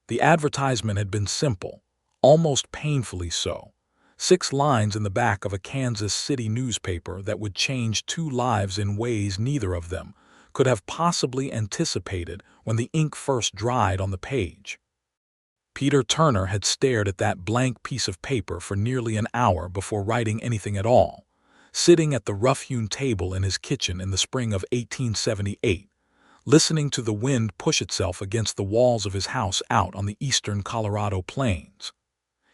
The advertisement had been simple, almost painfully so. 6 lines in the back of a Kansas City newspaper that would change 2 lives in ways neither of them could have possibly anticipated when the ink first dried on the page. Peter Turner had stared at that blank piece of paper for nearly an hour before writing anything at all, sitting at the rough-hewn table in his kitchen in the spring of 1878, listening to the wind push itself against the walls of his house out on the eastern Colorado plains.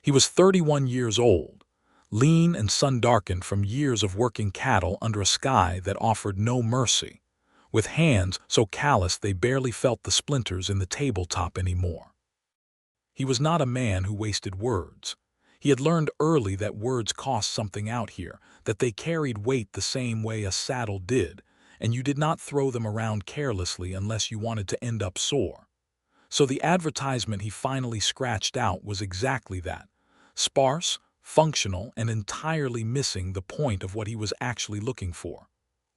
He was 31 years old, lean and sun-darkened from years of working cattle under a sky that offered no mercy, with hands so calloused they barely felt the splinters in the tabletop anymore. He was not a man who wasted words. He had learned early that words cost something out here, that they carried weight the same way a saddle did, and you did not throw them around carelessly unless you wanted to end up sore. So the advertisement he finally scratched out was exactly that: sparse, functional, and entirely missing the point of what he was actually looking for.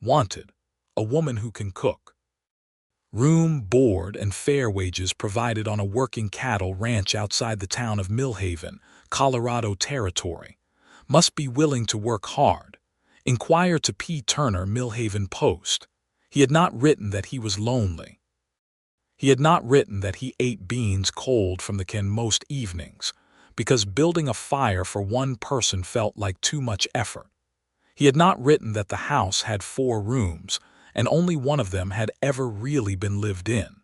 Wanted: a woman who can cook. Room, board, and fair wages provided on a working cattle ranch outside the town of Millhaven, Colorado Territory. Must be willing to work hard. Inquire to P. Turner, Millhaven Post. He had not written that he was lonely. He had not written that he ate beans cold from the can most evenings, because building a fire for one person felt like too much effort. He had not written that the house had 4 rooms, and only one of them had ever really been lived in.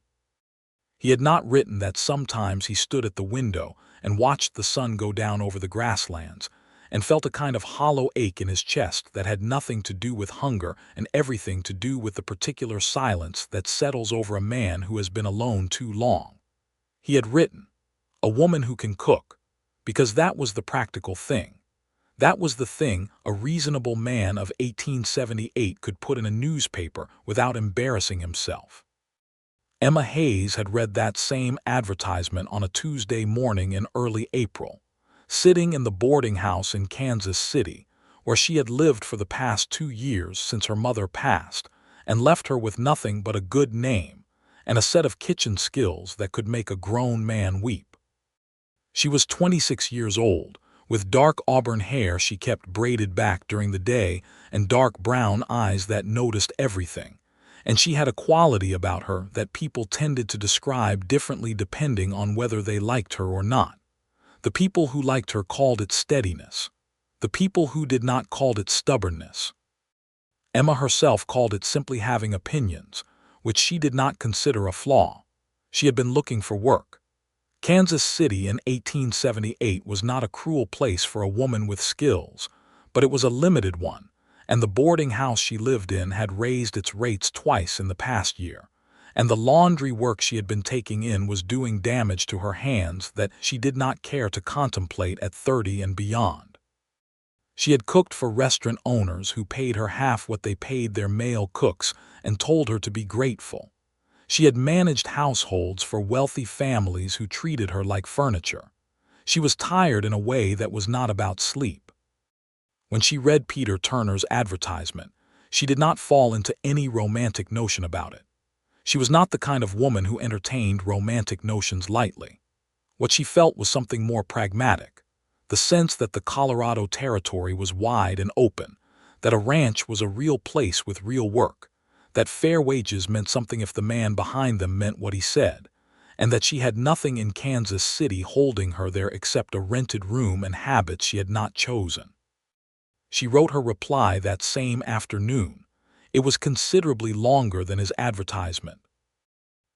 He had not written that sometimes he stood at the window and watched the sun go down over the grasslands, and felt a kind of hollow ache in his chest that had nothing to do with hunger and everything to do with the particular silence that settles over a man who has been alone too long. He had written, "A woman who can cook," because that was the practical thing. That was the thing a reasonable man of 1878 could put in a newspaper without embarrassing himself. Emma Hayes had read that same advertisement on a Tuesday morning in early April, sitting in the boarding house in Kansas City, where she had lived for the past 2 years since her mother passed, and left her with nothing but a good name and a set of kitchen skills that could make a grown man weep. She was 26 years old, with dark auburn hair she kept braided back during the day and dark brown eyes that noticed everything, and she had a quality about her that people tended to describe differently depending on whether they liked her or not. The people who liked her called it steadiness. The people who did not called it stubbornness. Emma herself called it simply having opinions, which she did not consider a flaw. She had been looking for work. Kansas City in 1878 was not a cruel place for a woman with skills, but it was a limited one, and the boarding house she lived in had raised its rates twice in the past year, and the laundry work she had been taking in was doing damage to her hands that she did not care to contemplate at 30 and beyond. She had cooked for restaurant owners who paid her half what they paid their male cooks and told her to be grateful. She had managed households for wealthy families who treated her like furniture. She was tired in a way that was not about sleep. When she read Peter Turner's advertisement, she did not fall into any romantic notion about it. She was not the kind of woman who entertained romantic notions lightly. What she felt was something more pragmatic, the sense that the Colorado Territory was wide and open, that a ranch was a real place with real work, that fair wages meant something if the man behind them meant what he said, and that she had nothing in Kansas City holding her there except a rented room and habits she had not chosen. She wrote her reply that same afternoon. It was considerably longer than his advertisement.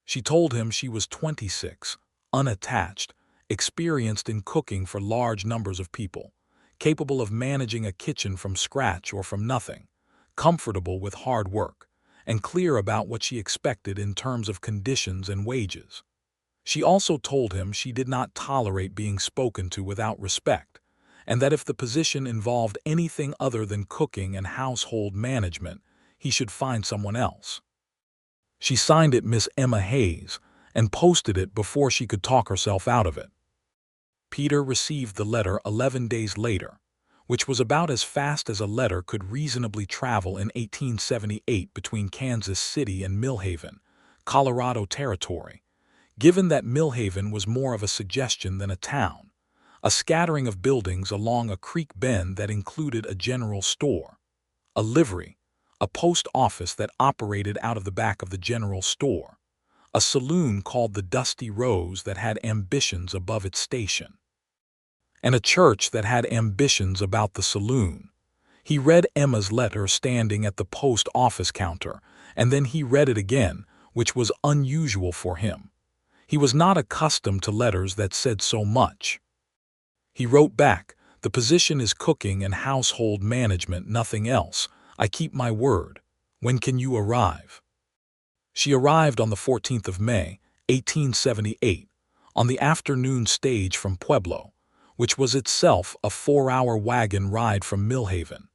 She told him she was 26, unattached, experienced in cooking for large numbers of people, capable of managing a kitchen from scratch or from nothing, comfortable with hard work, and clear about what she expected in terms of conditions and wages. She also told him she did not tolerate being spoken to without respect, and that if the position involved anything other than cooking and household management, he should find someone else. She signed it Miss Emma Hayes and posted it before she could talk herself out of it. Peter received the letter 11 days later, which was about as fast as a letter could reasonably travel in 1878 between Kansas City and Millhaven, Colorado Territory, given that Millhaven was more of a suggestion than a town, a scattering of buildings along a creek bend that included a general store, a livery, a post office that operated out of the back of the general store, a saloon called the Dusty Rose that had ambitions above its station, and a church that had ambitions about the saloon. He read Emma's letter standing at the post office counter, and then he read it again, which was unusual for him. He was not accustomed to letters that said so much. He wrote back, "The position is cooking and household management, nothing else. I keep my word. When can you arrive?" She arrived on the 14th of May, 1878, on the afternoon stage from Pueblo, which was itself a 4-hour wagon ride from Millhaven,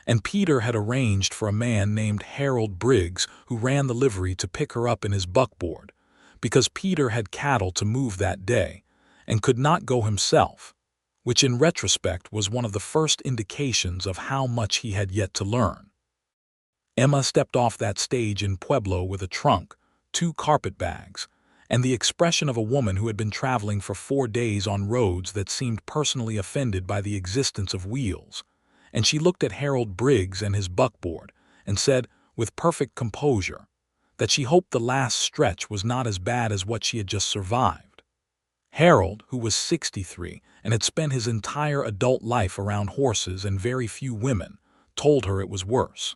and Peter had arranged for a man named Harold Briggs who ran the livery to pick her up in his buckboard, because Peter had cattle to move that day and could not go himself, which in retrospect was one of the first indications of how much he had yet to learn. Emma stepped off that stage in Pueblo with a trunk, 2 carpet bags, and the expression of a woman who had been traveling for 4 days on roads that seemed personally offended by the existence of wheels, and she looked at Harold Briggs and his buckboard and said, with perfect composure, that she hoped the last stretch was not as bad as what she had just survived. Harold, who was 63 and had spent his entire adult life around horses and very few women, told her it was worse.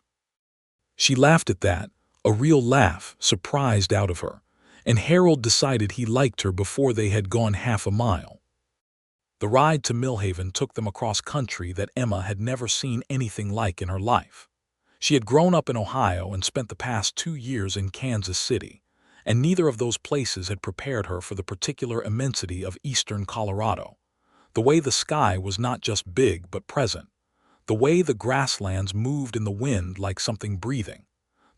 She laughed at that, a real laugh, surprised out of her, and Harold decided he liked her before they had gone half a mile. The ride to Millhaven took them across country that Emma had never seen anything like in her life. She had grown up in Ohio and spent the past 2 years in Kansas City, and neither of those places had prepared her for the particular immensity of eastern Colorado. The way the sky was not just big but present, the way the grasslands moved in the wind like something breathing,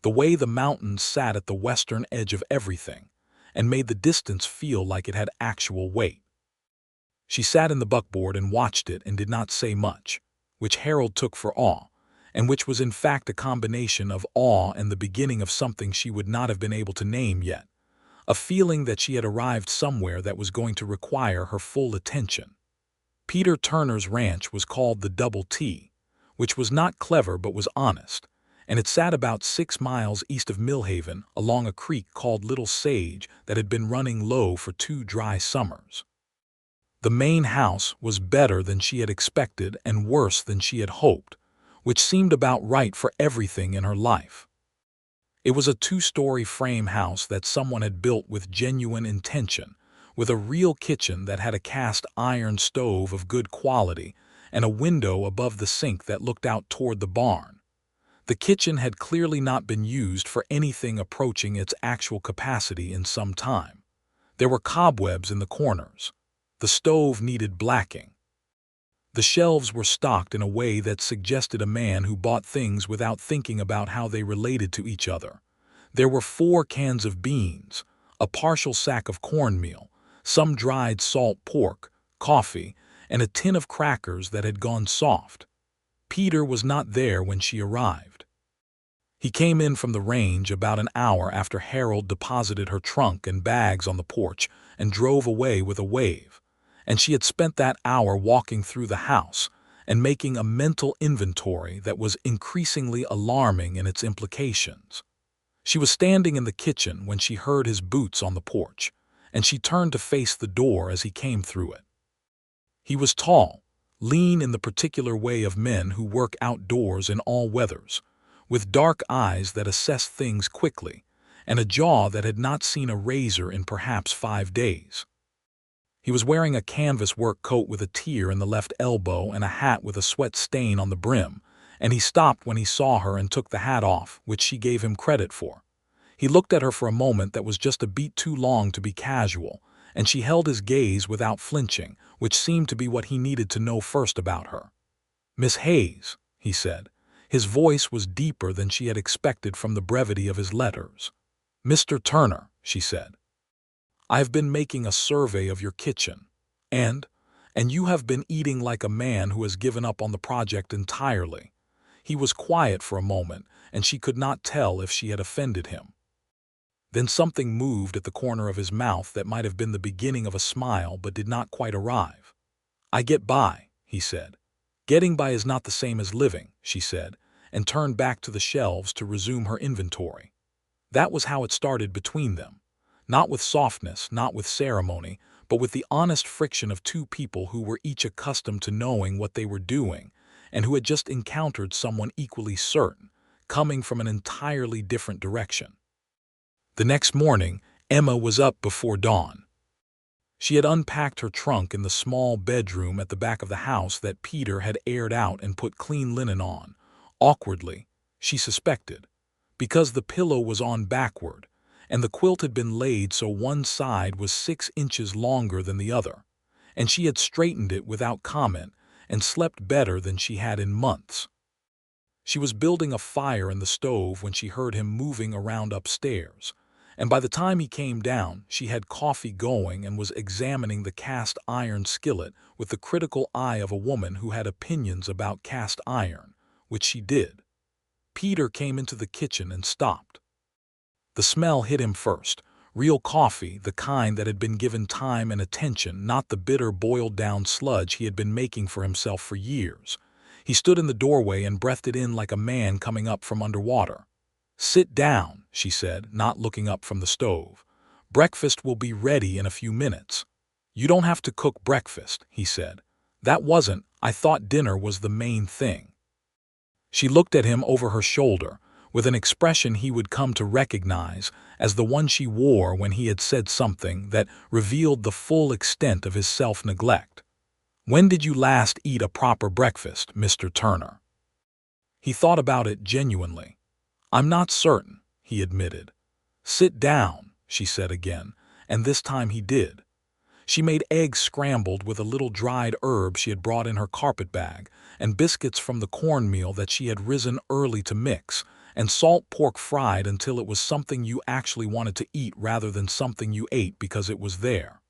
the way the mountains sat at the western edge of everything and made the distance feel like it had actual weight. She sat in the buckboard and watched it and did not say much, which Harold took for awe, and which was in fact a combination of awe and the beginning of something she would not have been able to name yet, a feeling that she had arrived somewhere that was going to require her full attention. Peter Turner's ranch was called the Double T, which was not clever but was honest, and it sat about 6 miles east of Millhaven along a creek called Little Sage that had been running low for 2 dry summers. The main house was better than she had expected and worse than she had hoped, which seemed about right for everything in her life. It was a 2-story frame house that someone had built with genuine intention, with a real kitchen that had a cast iron stove of good quality and a window above the sink that looked out toward the barn. The kitchen had clearly not been used for anything approaching its actual capacity in some time. There were cobwebs in the corners. The stove needed blacking. The shelves were stocked in a way that suggested a man who bought things without thinking about how they related to each other. There were 4 cans of beans, a partial sack of cornmeal, some dried salt pork, coffee, and a tin of crackers that had gone soft. Peter was not there when she arrived. He came in from the range about an hour after Harold deposited her trunk and bags on the porch and drove away with a wave, and she had spent that hour walking through the house and making a mental inventory that was increasingly alarming in its implications. She was standing in the kitchen when she heard his boots on the porch, and she turned to face the door as he came through it. He was tall, lean in the particular way of men who work outdoors in all weathers, with dark eyes that assess things quickly, and a jaw that had not seen a razor in perhaps 5 days. He was wearing a canvas work coat with a tear in the left elbow and a hat with a sweat stain on the brim, and he stopped when he saw her and took the hat off, which she gave him credit for. He looked at her for a moment that was just a beat too long to be casual, and she held his gaze without flinching, which seemed to be what he needed to know first about her. "Miss Hayes," he said. His voice was deeper than she had expected from the brevity of his letters. "Mr. Turner," she said, "I have been making a survey of your kitchen, and you have been eating like a man who has given up on the project entirely." He was quiet for a moment, and she could not tell if she had offended him. Then something moved at the corner of his mouth that might have been the beginning of a smile but did not quite arrive. "I get by," he said. "Getting by is not the same as living," she said, and turned back to the shelves to resume her inventory. That was how it started between them. Not with softness, not with ceremony, but with the honest friction of two people who were each accustomed to knowing what they were doing, and who had just encountered someone equally certain, coming from an entirely different direction. The next morning, Emma was up before dawn. She had unpacked her trunk in the small bedroom at the back of the house that Peter had aired out and put clean linen on, awkwardly, she suspected, because the pillow was on backward, and the quilt had been laid so one side was 6 inches longer than the other, and she had straightened it without comment and slept better than she had in months. She was building a fire in the stove when she heard him moving around upstairs, and by the time he came down, she had coffee going and was examining the cast iron skillet with the critical eye of a woman who had opinions about cast iron, which she did. Peter came into the kitchen and stopped. The smell hit him first. Real coffee, the kind that had been given time and attention, not the bitter boiled-down sludge he had been making for himself for years. He stood in the doorway and breathed it in like a man coming up from underwater. "Sit down," she said, not looking up from the stove. "Breakfast will be ready in a few minutes." "You don't have to cook breakfast," he said. I thought dinner was the main thing." She looked at him over her shoulder, with an expression he would come to recognize as the one she wore when he had said something that revealed the full extent of his self-neglect. "When did you last eat a proper breakfast, Mr. Turner?" He thought about it genuinely. "I'm not certain," he admitted. "Sit down," she said again, and this time he did. She made eggs scrambled with a little dried herb she had brought in her carpet bag, and biscuits from the cornmeal that she had risen early to mix, and salt pork fried until it was something you actually wanted to eat rather than something you ate because it was there.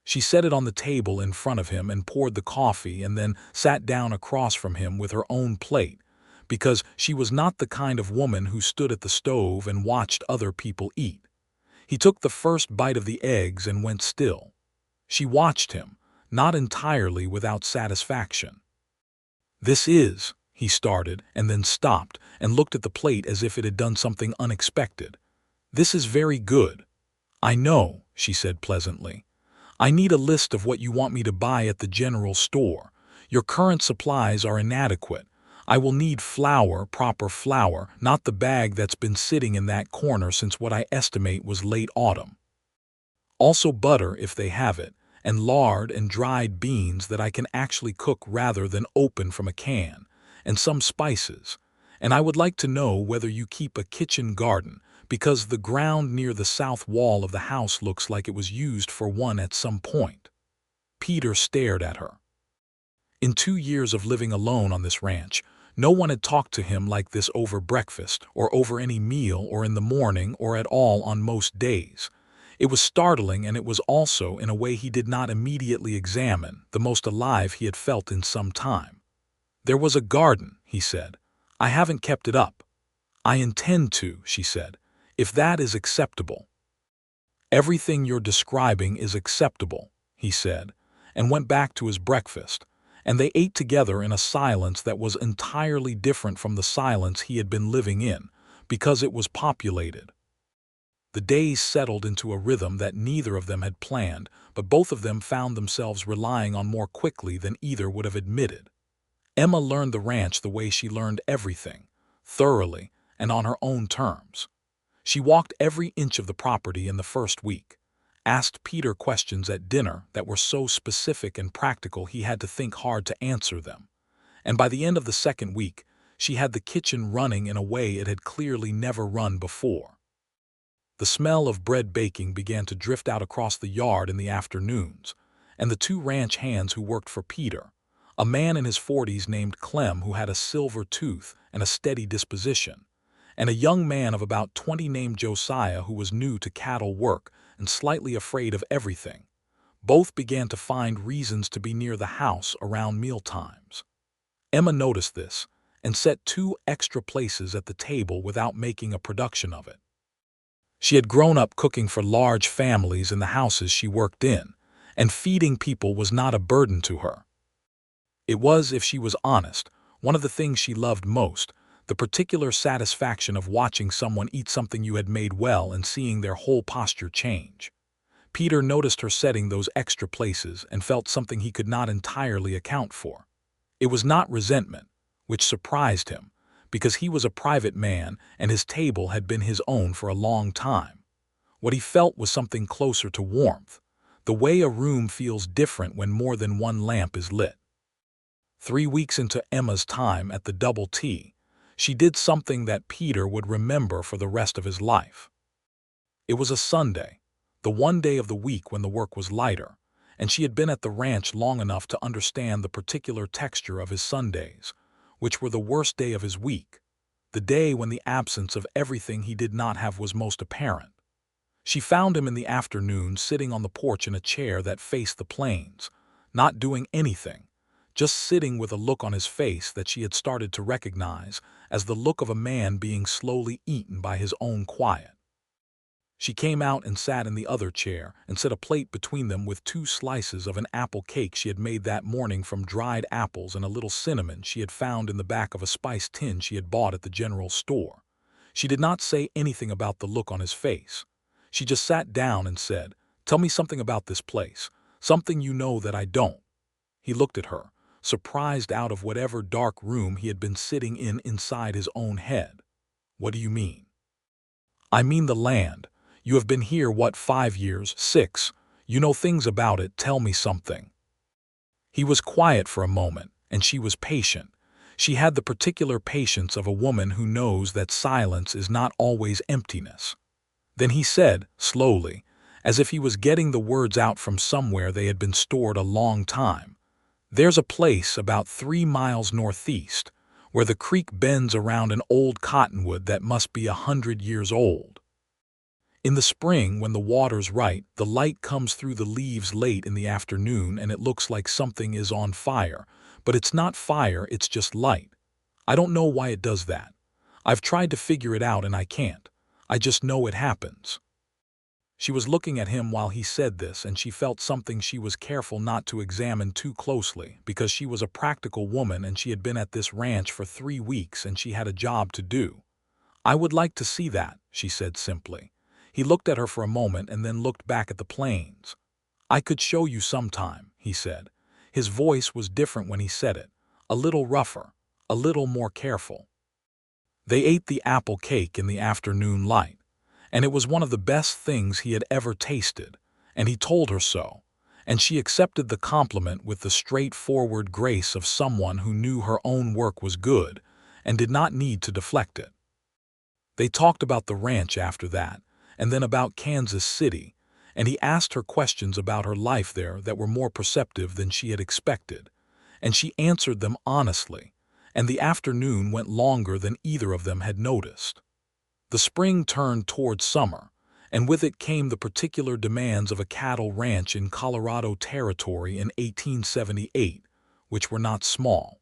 She set it on the table in front of him and poured the coffee and then sat down across from him with her own plate, because she was not the kind of woman who stood at the stove and watched other people eat. He took the first bite of the eggs and went still. She watched him, not entirely without satisfaction. He started and then stopped and looked at the plate as if it had done something unexpected. "This is very good." "I know," she said pleasantly. "I need a list of what you want me to buy at the general store. Your current supplies are inadequate. I will need flour, proper flour, not the bag that's been sitting in that corner since what I estimate was late autumn. Also butter if they have it, and lard and dried beans that I can actually cook rather than open from a can, and some spices. And I would like to know whether you keep a kitchen garden, because the ground near the south wall of the house looks like it was used for one at some point." Peter stared at her. In 2 years of living alone on this ranch, no one had talked to him like this over breakfast, or over any meal, or in the morning, or at all on most days. It was startling, and it was also, in a way he did not immediately examine, the most alive he had felt in some time. "There was a garden," he said. "I haven't kept it up." "I intend to," she said, "if that is acceptable." "Everything you're describing is acceptable," he said, and went back to his breakfast, and they ate together in a silence that was entirely different from the silence he had been living in, because it was populated. The days settled into a rhythm that neither of them had planned, but both of them found themselves relying on more quickly than either would have admitted. Emma learned the ranch the way she learned everything, thoroughly and on her own terms. She walked every inch of the property in the first week, asked Peter questions at dinner that were so specific and practical he had to think hard to answer them, and by the end of the second week, she had the kitchen running in a way it had clearly never run before. The smell of bread baking began to drift out across the yard in the afternoons, and the 2 ranch hands who worked for Peter, a man in his 40s named Clem who had a silver tooth and a steady disposition, and a young man of about 20 named Josiah who was new to cattle work and slightly afraid of everything, both began to find reasons to be near the house around mealtimes. Emma noticed this and set 2 extra places at the table without making a production of it. She had grown up cooking for large families in the houses she worked in, and feeding people was not a burden to her. It was, if she was honest, one of the things she loved most, the particular satisfaction of watching someone eat something you had made well and seeing their whole posture change. Peter noticed her setting those extra places and felt something he could not entirely account for. It was not resentment, which surprised him, because he was a private man and his table had been his own for a long time. What he felt was something closer to warmth, the way a room feels different when more than one lamp is lit. 3 weeks into Emma's time at the Double T, she did something that Peter would remember for the rest of his life. It was a Sunday, the one day of the week when the work was lighter, and she had been at the ranch long enough to understand the particular texture of his Sundays, which were the worst day of his week, the day when the absence of everything he did not have was most apparent. She found him in the afternoon sitting on the porch in a chair that faced the plains, not doing anything, just sitting with a look on his face that she had started to recognize as the look of a man being slowly eaten by his own quiet. She came out and sat in the other chair and set a plate between them with 2 slices of an apple cake she had made that morning from dried apples and a little cinnamon she had found in the back of a spice tin she had bought at the general store. She did not say anything about the look on his face. She just sat down and said, "Tell me something about this place, something you know that I don't." He looked at her, surprised out of whatever dark room he had been sitting in inside his own head. "What do you mean?" "I mean the land. You have been here, what, 5 years, 6? You know things about it. Tell me something." He was quiet for a moment, and she was patient. She had the particular patience of a woman who knows that silence is not always emptiness. Then he said, slowly, as if he was getting the words out from somewhere they had been stored a long time, "There's a place about 3 miles northeast, where the creek bends around an old cottonwood that must be 100 years old. In the spring, when the water's right, the light comes through the leaves late in the afternoon and it looks like something is on fire, but it's not fire, it's just light. I don't know why it does that. I've tried to figure it out and I can't. I just know it happens." She was looking at him while he said this, and she felt something she was careful not to examine too closely, because she was a practical woman and she had been at this ranch for 3 weeks and she had a job to do. "I would like to see that," she said simply. He looked at her for a moment and then looked back at the plains. "I could show you sometime," he said. His voice was different when he said it, a little rougher, a little more careful. They ate the apple cake in the afternoon light, and it was one of the best things he had ever tasted, and he told her so, and she accepted the compliment with the straightforward grace of someone who knew her own work was good and did not need to deflect it. They talked about the ranch after that, and then about Kansas City, and he asked her questions about her life there that were more perceptive than she had expected, and she answered them honestly, and the afternoon went longer than either of them had noticed. The spring turned toward summer, and with it came the particular demands of a cattle ranch in Colorado Territory in 1878, which were not small.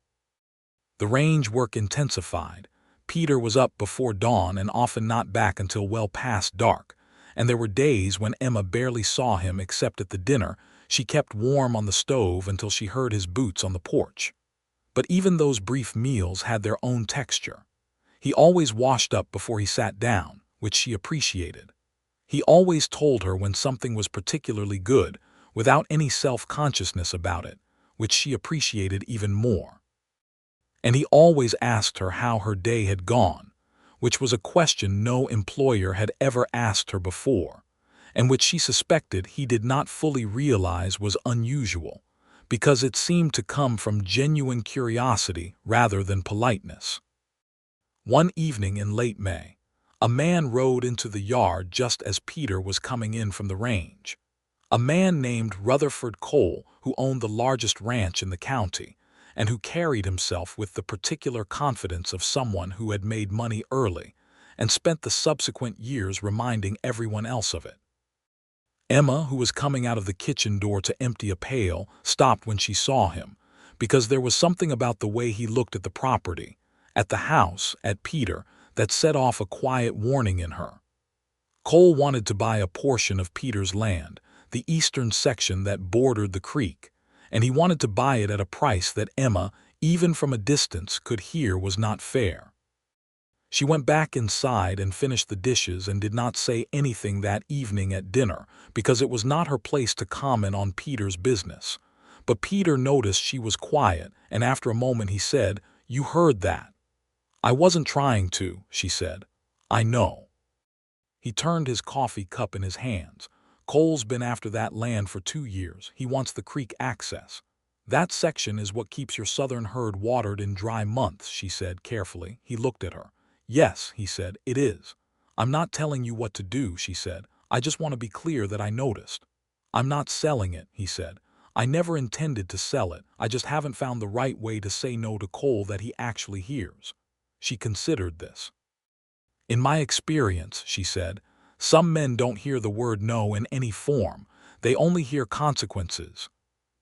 The range work intensified. Peter was up before dawn and often not back until well past dark, and there were days when Emma barely saw him except at the dinner she kept warm on the stove until she heard his boots on the porch. But even those brief meals had their own texture. He always washed up before he sat down, which she appreciated. He always told her when something was particularly good, without any self-consciousness about it, which she appreciated even more. And he always asked her how her day had gone, which was a question no employer had ever asked her before, and which she suspected he did not fully realize was unusual, because it seemed to come from genuine curiosity rather than politeness. One evening in late May, a man rode into the yard just as Peter was coming in from the range. A man named Rutherford Cole, who owned the largest ranch in the county, and who carried himself with the particular confidence of someone who had made money early and spent the subsequent years reminding everyone else of it. Emma, who was coming out of the kitchen door to empty a pail, stopped when she saw him, because there was something about the way he looked at the property, at the house, at Peter, that set off a quiet warning in her. Cole wanted to buy a portion of Peter's land, the eastern section that bordered the creek, and he wanted to buy it at a price that Emma, even from a distance, could hear was not fair. She went back inside and finished the dishes and did not say anything that evening at dinner because it was not her place to comment on Peter's business. But Peter noticed she was quiet, and after a moment he said, "You heard that." "I wasn't trying to," she said. "I know." He turned his coffee cup in his hands. "Cole's been after that land for 2 years. He wants the creek access." "That section is what keeps your southern herd watered in dry months," she said carefully. He looked at her. "Yes," he said, "it is." "I'm not telling you what to do," she said. "I just want to be clear that I noticed." "I'm not selling it," he said. "I never intended to sell it. I just haven't found the right way to say no to Cole that he actually hears." She considered this. "In my experience," she said, "some men don't hear the word no in any form. They only hear consequences."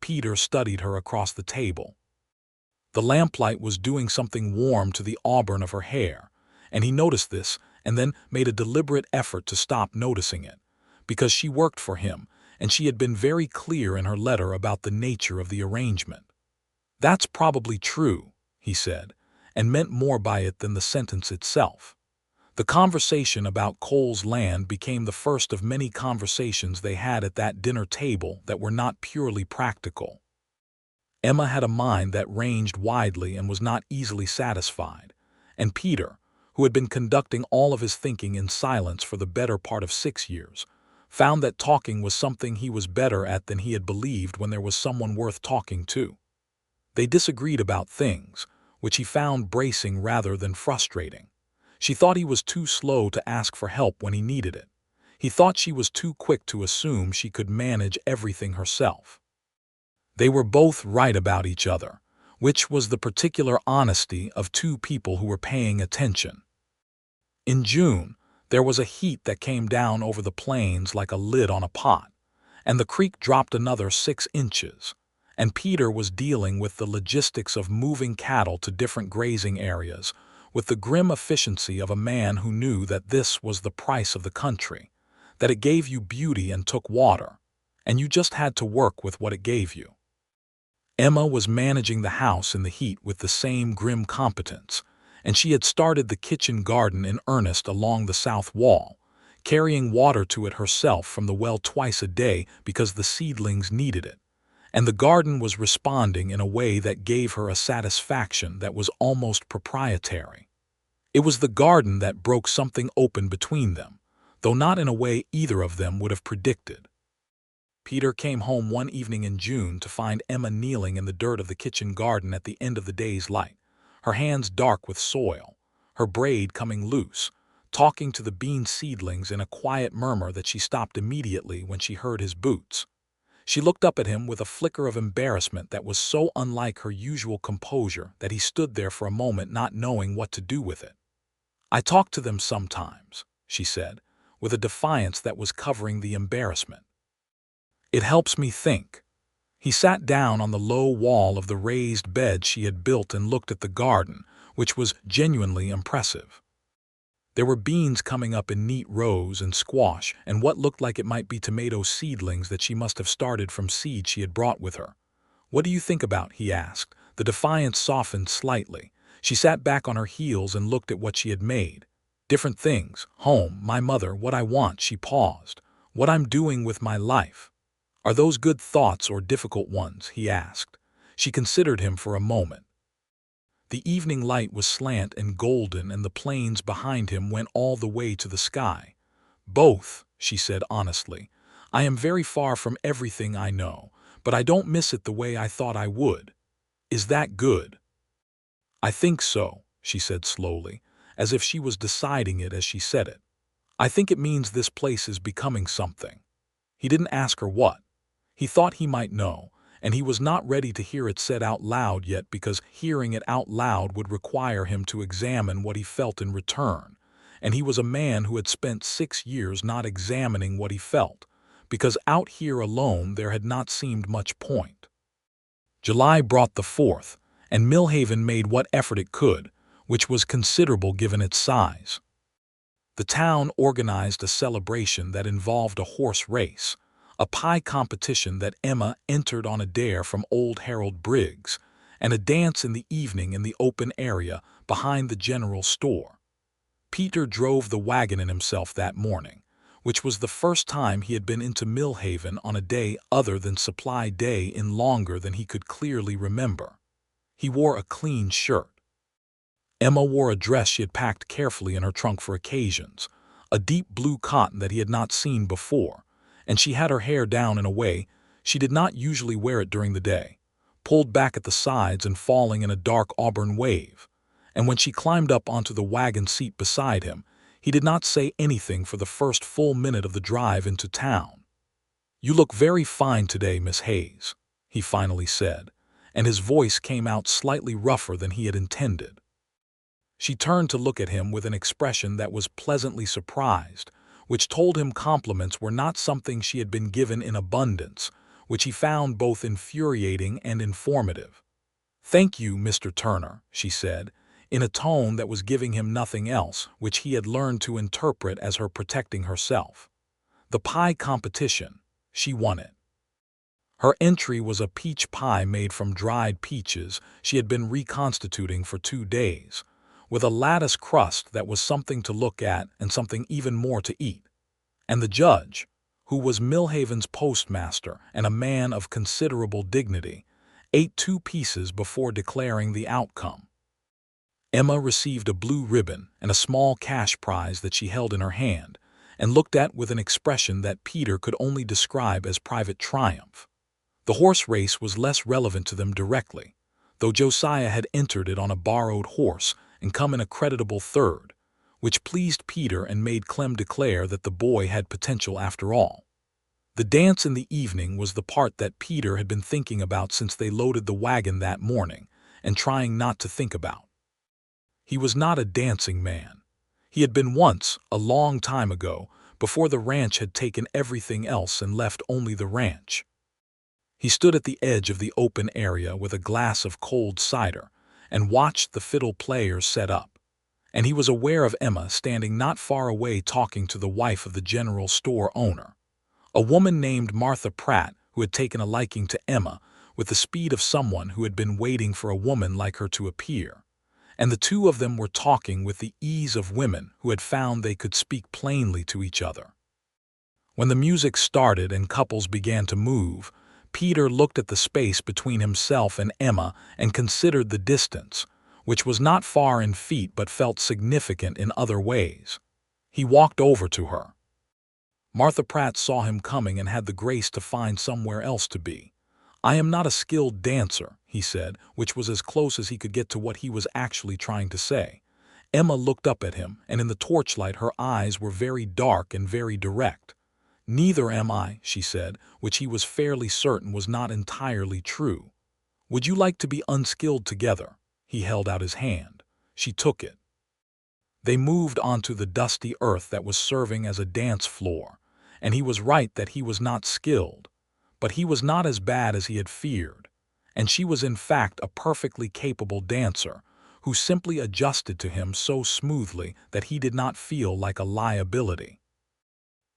Peter studied her across the table. The lamplight was doing something warm to the auburn of her hair, and he noticed this and then made a deliberate effort to stop noticing it, because she worked for him, and she had been very clear in her letter about the nature of the arrangement. "That's probably true," he said, and meant more by it than the sentence itself. The conversation about Cole's land became the first of many conversations they had at that dinner table that were not purely practical. Emma had a mind that ranged widely and was not easily satisfied, and Peter, who had been conducting all of his thinking in silence for the better part of 6 years, found that talking was something he was better at than he had believed when there was someone worth talking to. They disagreed about things, which he found bracing rather than frustrating. She thought he was too slow to ask for help when he needed it. He thought she was too quick to assume she could manage everything herself. They were both right about each other, which was the particular honesty of two people who were paying attention. In June, there was a heat that came down over the plains like a lid on a pot, and the creek dropped another 6 inches, and Peter was dealing with the logistics of moving cattle to different grazing areas with the grim efficiency of a man who knew that this was the price of the country, that it gave you beauty and took water, and you just had to work with what it gave you. Emma was managing the house in the heat with the same grim competence, and she had started the kitchen garden in earnest along the south wall, carrying water to it herself from the well twice a day because the seedlings needed it, and the garden was responding in a way that gave her a satisfaction that was almost proprietary. It was the garden that broke something open between them, though not in a way either of them would have predicted. Peter came home one evening in June to find Emma kneeling in the dirt of the kitchen garden at the end of the day's light, her hands dark with soil, her braid coming loose, talking to the bean seedlings in a quiet murmur that she stopped immediately when she heard his boots. She looked up at him with a flicker of embarrassment that was so unlike her usual composure that he stood there for a moment not knowing what to do with it. "I talk to them sometimes," she said, with a defiance that was covering the embarrassment. "It helps me think." He sat down on the low wall of the raised bed she had built and looked at the garden, which was genuinely impressive. There were beans coming up in neat rows and squash and what looked like it might be tomato seedlings that she must have started from seed she had brought with her. "What do you think about?" he asked. The defiance softened slightly. She sat back on her heels and looked at what she had made. "Different things. Home, my mother, what I want." She paused. "What I'm doing with my life." "Are those good thoughts or difficult ones?" he asked. She considered him for a moment. The evening light was slant and golden, and the plains behind him went all the way to the sky. "Both," she said honestly. "I am very far from everything I know, but I don't miss it the way I thought I would." "Is that good?" "I think so," she said slowly, as if she was deciding it as she said it. "I think it means this place is becoming something." He didn't ask her what. He thought he might know, and he was not ready to hear it said out loud yet because hearing it out loud would require him to examine what he felt in return, and he was a man who had spent 6 years not examining what he felt, because out here alone there had not seemed much point. July brought the 4th, and Millhaven made what effort it could, which was considerable given its size. The town organized a celebration that involved a horse race, a pie competition that Emma entered on a dare from old Harold Briggs, and a dance in the evening in the open area behind the general store. Peter drove the wagon in himself that morning, which was the first time he had been into Millhaven on a day other than Supply Day in longer than he could clearly remember. He wore a clean shirt. Emma wore a dress she had packed carefully in her trunk for occasions, a deep blue cotton that he had not seen before, and she had her hair down in a way she did not usually wear it during the day, pulled back at the sides and falling in a dark auburn wave. And when she climbed up onto the wagon seat beside him, he did not say anything for the first full minute of the drive into town. "You look very fine today, Miss Hayes," he finally said, and his voice came out slightly rougher than he had intended. She turned to look at him with an expression that was pleasantly surprised, which told him compliments were not something she had been given in abundance, which he found both infuriating and informative. "Thank you, Mr. Turner," she said, in a tone that was giving him nothing else, which he had learned to interpret as her protecting herself. The pie competition, she won it. Her entry was a peach pie made from dried peaches she had been reconstituting for 2 days, with a lattice crust that was something to look at and something even more to eat. And the judge, who was Millhaven's postmaster and a man of considerable dignity, ate 2 pieces before declaring the outcome. Emma received a blue ribbon and a small cash prize that she held in her hand, and looked at with an expression that Peter could only describe as private triumph. The horse race was less relevant to them directly, though Josiah had entered it on a borrowed horse and come in a creditable third, which pleased Peter and made Clem declare that the boy had potential after all. The dance in the evening was the part that Peter had been thinking about since they loaded the wagon that morning, and trying not to think about. He was not a dancing man. He had been once, a long time ago, before the ranch had taken everything else and left only the ranch. He stood at the edge of the open area with a glass of cold cider and watched the fiddle players set up, and he was aware of Emma standing not far away talking to the wife of the general store owner, a woman named Martha Pratt who had taken a liking to Emma with the speed of someone who had been waiting for a woman like her to appear. And the two of them were talking with the ease of women who had found they could speak plainly to each other. When the music started and couples began to move, Peter looked at the space between himself and Emma and considered the distance, which was not far in feet but felt significant in other ways. He walked over to her. Martha Pratt saw him coming and had the grace to find somewhere else to be. "I am not a skilled dancer," he said, which was as close as he could get to what he was actually trying to say. Emma looked up at him, and in the torchlight her eyes were very dark and very direct. "Neither am I," she said, which he was fairly certain was not entirely true. "Would you like to be unskilled together?" He held out his hand. She took it. They moved onto the dusty earth that was serving as a dance floor, and he was right that he was not skilled. But he was not as bad as he had feared, and she was in fact a perfectly capable dancer who simply adjusted to him so smoothly that he did not feel like a liability.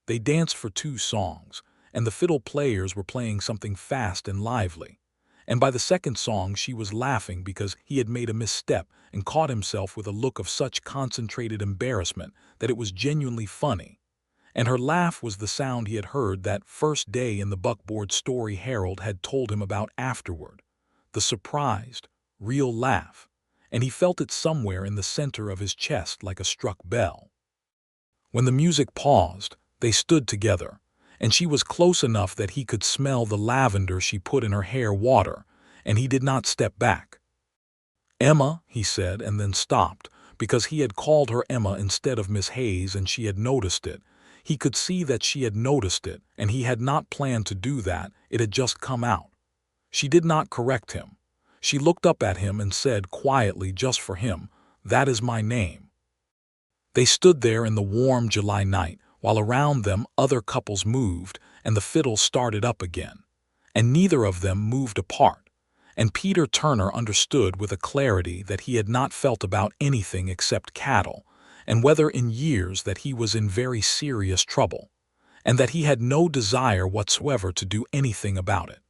They danced for 2 songs, and the fiddle players were playing something fast and lively, and by the second song she was laughing because he had made a misstep and caught himself with a look of such concentrated embarrassment that it was genuinely funny. And her laugh was the sound he had heard that first day in the buckboard story Harold had told him about afterward, the surprised, real laugh, and he felt it somewhere in the center of his chest like a struck bell. When the music paused, they stood together, and she was close enough that he could smell the lavender she put in her hair water, and he did not step back. "Emma," he said, and then stopped, because he had called her Emma instead of Miss Hayes and she had noticed it. He could see that she had noticed it, and he had not planned to do that, it had just come out. She did not correct him. She looked up at him and said quietly just for him, "That is my name." They stood there in the warm July night, while around them other couples moved and the fiddle started up again, and neither of them moved apart, and Peter Turner understood with a clarity that he had not felt about anything except cattle, and whether in years that he was in very serious trouble, and that he had no desire whatsoever to do anything about it.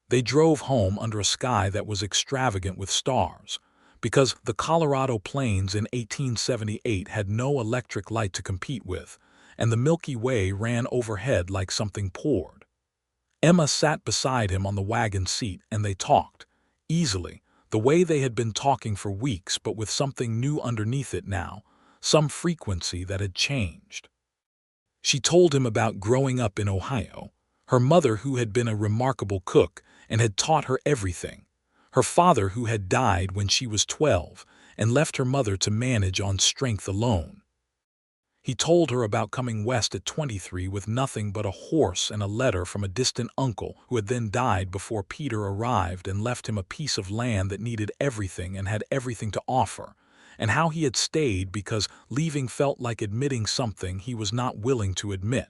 They drove home under a sky that was extravagant with stars, because the Colorado Plains in 1878 had no electric light to compete with, and the Milky Way ran overhead like something poured. Emma sat beside him on the wagon seat and they talked, easily, the way they had been talking for weeks but with something new underneath it now, some frequency that had changed. She told him about growing up in Ohio, her mother who had been a remarkable cook and had taught her everything, her father who had died when she was 12 and left her mother to manage on strength alone. He told her about coming west at 23 with nothing but a horse and a letter from a distant uncle who had then died before Peter arrived and left him a piece of land that needed everything and had everything to offer, and how he had stayed because leaving felt like admitting something he was not willing to admit.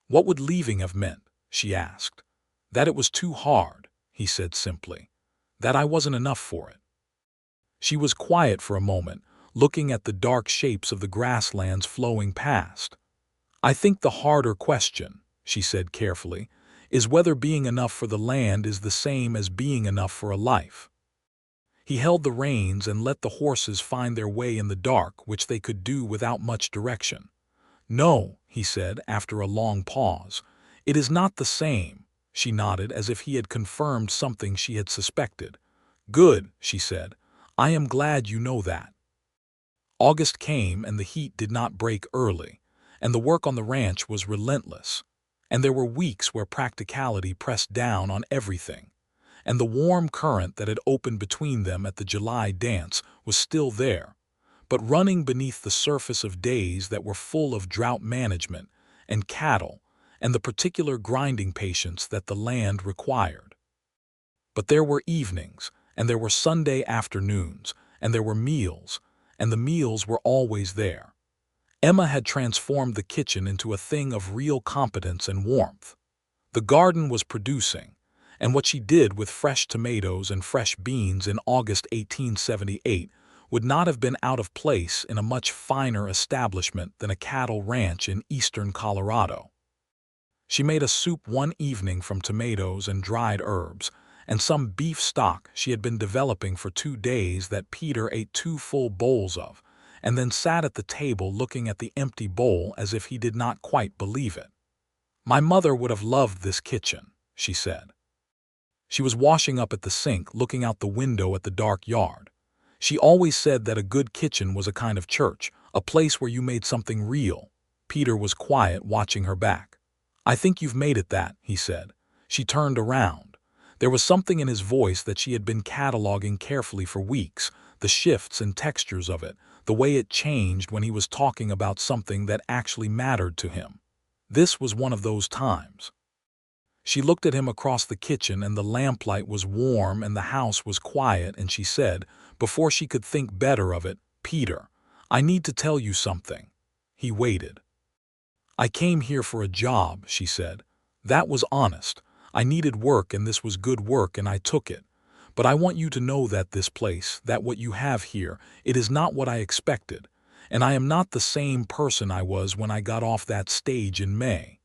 What would leaving have meant? She asked. That it was too hard, he said simply. That I wasn't enough for it. She was quiet for a moment, looking at the dark shapes of the grasslands flowing past. I think the harder question, she said carefully, is whether being enough for the land is the same as being enough for a life. He held the reins and let the horses find their way in the dark, which they could do without much direction. No, he said after a long pause. It is not the same, she nodded as if he had confirmed something she had suspected. Good, she said. I am glad you know that. August came and the heat did not break early, and the work on the ranch was relentless, and there were weeks where practicality pressed down on everything, and the warm current that had opened between them at the July dance was still there, but running beneath the surface of days that were full of drought management and cattle and the particular grinding patience that the land required. But there were evenings, and there were Sunday afternoons, and there were meals, and the meals were always there. Emma had transformed the kitchen into a thing of real competence and warmth. The garden was producing, and what she did with fresh tomatoes and fresh beans in August 1878 would not have been out of place in a much finer establishment than a cattle ranch in eastern Colorado. She made a soup one evening from tomatoes and dried herbs, and some beef stock she had been developing for 2 days that Peter ate 2 full bowls of, and then sat at the table looking at the empty bowl as if he did not quite believe it. My mother would have loved this kitchen, she said. She was washing up at the sink, looking out the window at the dark yard. She always said that a good kitchen was a kind of church, a place where you made something real. Peter was quiet, watching her back. I think you've made it that, he said. She turned around. There was something in his voice that she had been cataloging carefully for weeks, the shifts and textures of it, the way it changed when he was talking about something that actually mattered to him. This was one of those times. She looked at him across the kitchen and the lamplight was warm and the house was quiet and she said, before she could think better of it, Peter, I need to tell you something. He waited. I came here for a job, she said. That was honest. I needed work and this was good work and I took it. But I want you to know that this place, that what you have here, it is not what I expected. And I am not the same person I was when I got off that stage in May.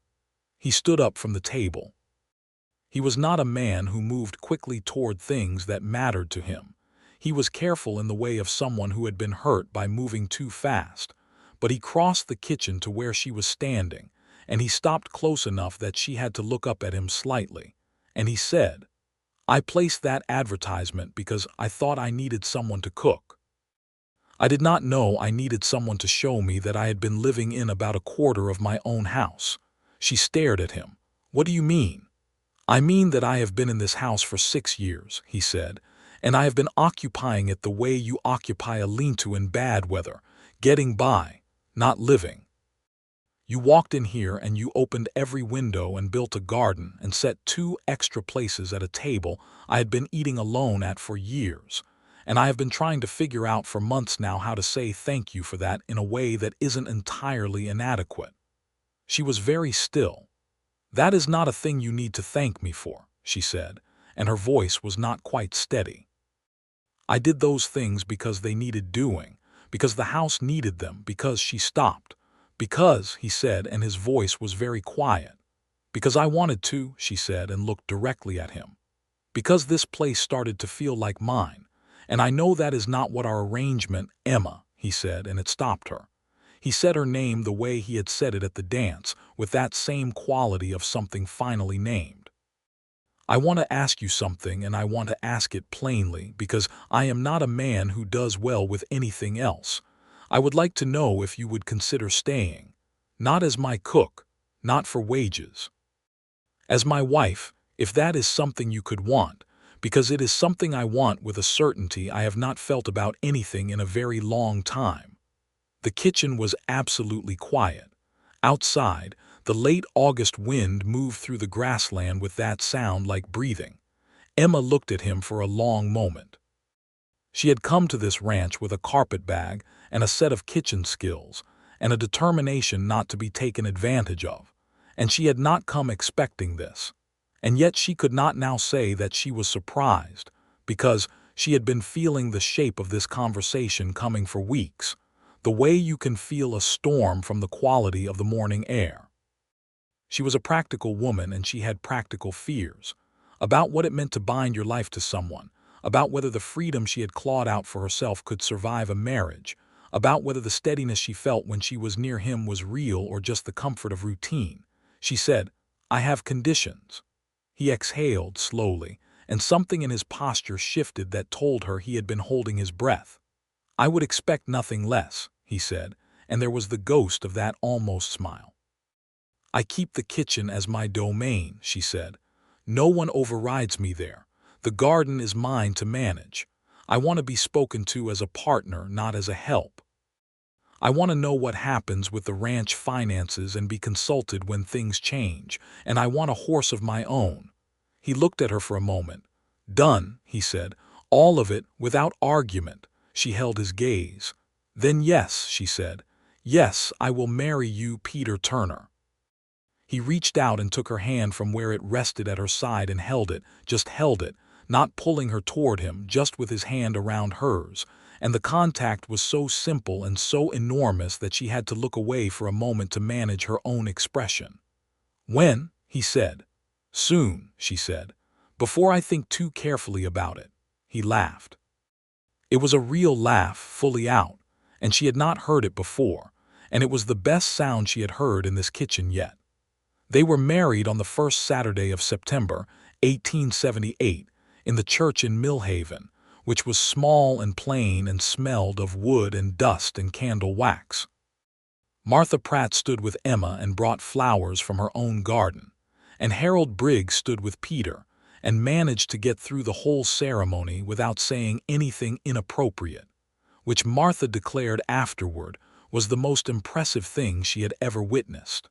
He stood up from the table. He was not a man who moved quickly toward things that mattered to him. He was careful in the way of someone who had been hurt by moving too fast. But he crossed the kitchen to where she was standing, and he stopped close enough that she had to look up at him slightly. And he said, I placed that advertisement because I thought I needed someone to cook. I did not know I needed someone to show me that I had been living in about a quarter of my own house. She stared at him. What do you mean? I mean that I have been in this house for 6 years, he said, and I have been occupying it the way you occupy a lean-to in bad weather, getting by, not living. You walked in here and you opened every window and built a garden and set 2 extra places at a table I had been eating alone at for years, and I have been trying to figure out for months now how to say thank you for that in a way that isn't entirely inadequate. She was very still. That is not a thing you need to thank me for, she said, and her voice was not quite steady. I did those things because they needed doing, because the house needed them, because she stopped. Because, he said, and his voice was very quiet. Because I wanted to, she said, and looked directly at him. Because this place started to feel like mine. And I know that is not what our arrangement, Emma, he said, and it stopped her. He said her name the way he had said it at the dance, with that same quality of something finally named. I want to ask you something, and I want to ask it plainly, because I am not a man who does well with anything else. I would like to know if you would consider staying. Not as my cook, not for wages. As my wife, if that is something you could want, because it is something I want with a certainty I have not felt about anything in a very long time. The kitchen was absolutely quiet. Outside, the late August wind moved through the grassland with that sound like breathing. Emma looked at him for a long moment. She had come to this ranch with a carpet bag and a set of kitchen skills, and a determination not to be taken advantage of, and she had not come expecting this. And yet she could not now say that she was surprised, because she had been feeling the shape of this conversation coming for weeks, the way you can feel a storm from the quality of the morning air. She was a practical woman, and she had practical fears about what it meant to bind your life to someone, about whether the freedom she had clawed out for herself could survive a marriage, about whether the steadiness she felt when she was near him was real or just the comfort of routine. She said, "I have conditions." He exhaled slowly, and something in his posture shifted that told her he had been holding his breath. "I would expect nothing less," he said, and there was the ghost of that almost smile. "I keep the kitchen as my domain," she said. "No one overrides me there. The garden is mine to manage. I want to be spoken to as a partner, not as a help. I want to know what happens with the ranch finances and be consulted when things change, and I want a horse of my own." He looked at her for a moment. "Done," he said. "All of it, without argument." She held his gaze. "Then yes," she said. "Yes, I will marry you, Peter Turner." He reached out and took her hand from where it rested at her side and held it, just held it, not pulling her toward him, just with his hand around hers, and the contact was so simple and so enormous that she had to look away for a moment to manage her own expression. "When?" he said. "Soon," she said. "Before I think too carefully about it." He laughed. It was a real laugh, fully out, and she had not heard it before, and it was the best sound she had heard in this kitchen yet. They were married on the first Saturday of September, 1878, in the church in Millhaven, which was small and plain and smelled of wood and dust and candle wax. Martha Pratt stood with Emma and brought flowers from her own garden, and Harold Briggs stood with Peter and managed to get through the whole ceremony without saying anything inappropriate, which Martha declared afterward was the most impressive thing she had ever witnessed.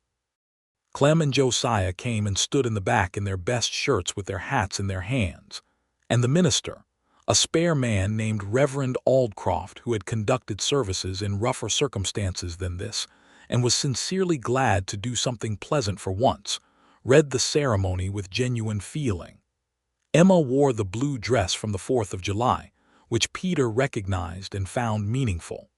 Clem and Josiah came and stood in the back in their best shirts with their hats in their hands, and the minister, a spare man named Reverend Aldcroft, who had conducted services in rougher circumstances than this, and was sincerely glad to do something pleasant for once, read the ceremony with genuine feeling. Emma wore the blue dress from the 4th of July, which Peter recognized and found meaningful.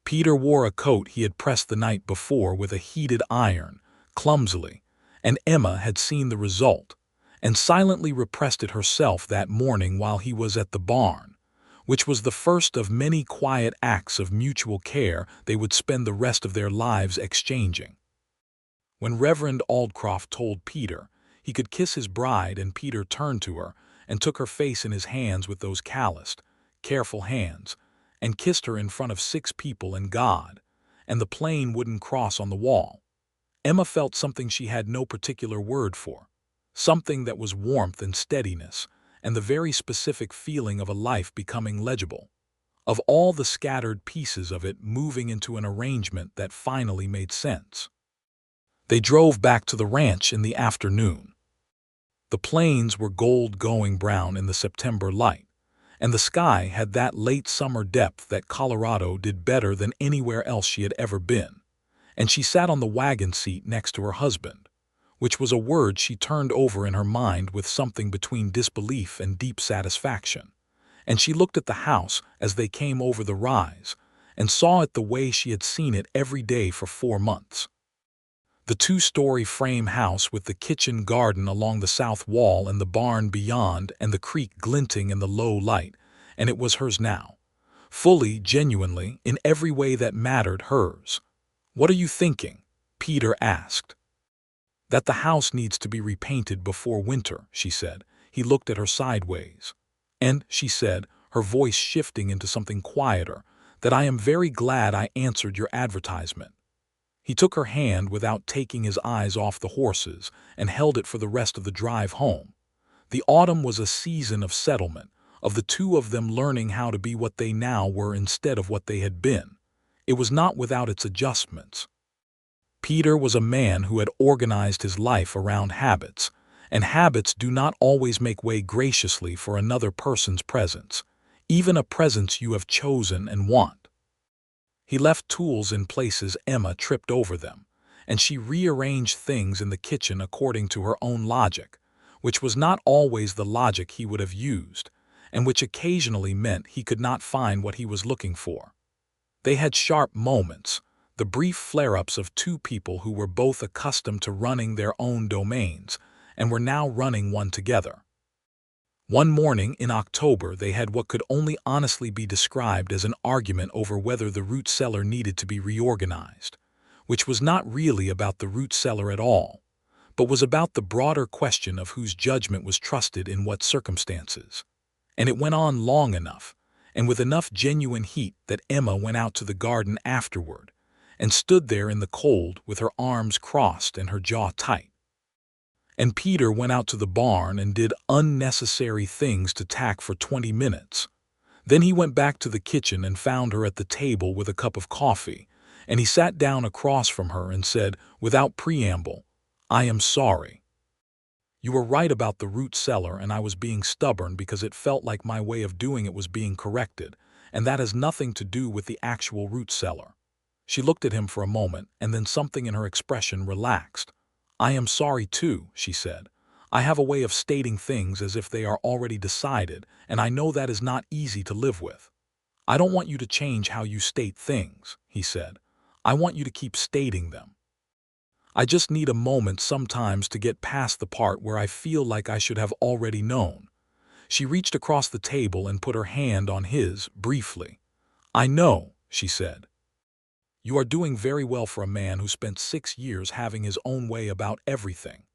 Peter wore a coat he had pressed the night before with a heated iron, clumsily, and Emma had seen the result, and silently repressed it herself that morning while he was at the barn, which was the first of many quiet acts of mutual care they would spend the rest of their lives exchanging. When Reverend Aldcroft told Peter he could kiss his bride, and Peter turned to her and took her face in his hands with those calloused, careful hands, and kissed her in front of 6 people and God, and the plain wooden cross on the wall, Emma felt something she had no particular word for, something that was warmth and steadiness, and the very specific feeling of a life becoming legible, of all the scattered pieces of it moving into an arrangement that finally made sense. They drove back to the ranch in the afternoon. The plains were gold going brown in the September light, and the sky had that late summer depth that Colorado did better than anywhere else she had ever been. And she sat on the wagon seat next to her husband, which was a word she turned over in her mind with something between disbelief and deep satisfaction. And she looked at the house as they came over the rise, and saw it the way she had seen it every day for 4 months. The two-story frame house with the kitchen garden along the south wall and the barn beyond and the creek glinting in the low light, and it was hers now. Fully, genuinely, in every way that mattered, hers. "What are you thinking?" Peter asked. "That the house needs to be repainted before winter," she said. He looked at her sideways. "And," she said, her voice shifting into something quieter, "that I am very glad I answered your advertisement." He took her hand without taking his eyes off the horses and held it for the rest of the drive home. The autumn was a season of settlement, of the two of them learning how to be what they now were instead of what they had been. It was not without its adjustments. Peter was a man who had organized his life around habits, and habits do not always make way graciously for another person's presence, even a presence you have chosen and want. He left tools in places Emma tripped over them, and she rearranged things in the kitchen according to her own logic, which was not always the logic he would have used, and which occasionally meant he could not find what he was looking for. They had sharp moments, the brief flare-ups of two people who were both accustomed to running their own domains, and were now running one together. One morning in October they had what could only honestly be described as an argument over whether the root cellar needed to be reorganized, which was not really about the root cellar at all, but was about the broader question of whose judgment was trusted in what circumstances. And it went on long enough, and with enough genuine heat, that Emma went out to the garden afterward, and stood there in the cold with her arms crossed and her jaw tight. And Peter went out to the barn and did unnecessary things to tack for 20 minutes. Then he went back to the kitchen and found her at the table with a cup of coffee, and he sat down across from her and said, without preamble, "I am sorry. You were right about the root cellar, and I was being stubborn because it felt like my way of doing it was being corrected, and that has nothing to do with the actual root cellar." She looked at him for a moment, and then something in her expression relaxed. "I am sorry too," she said. "I have a way of stating things as if they are already decided, and I know that is not easy to live with." "I don't want you to change how you state things," he said. "I want you to keep stating them. I just need a moment sometimes to get past the part where I feel like I should have already known." She reached across the table and put her hand on his, briefly. "I know," she said. "You are doing very well for a man who spent 6 years having his own way about everything."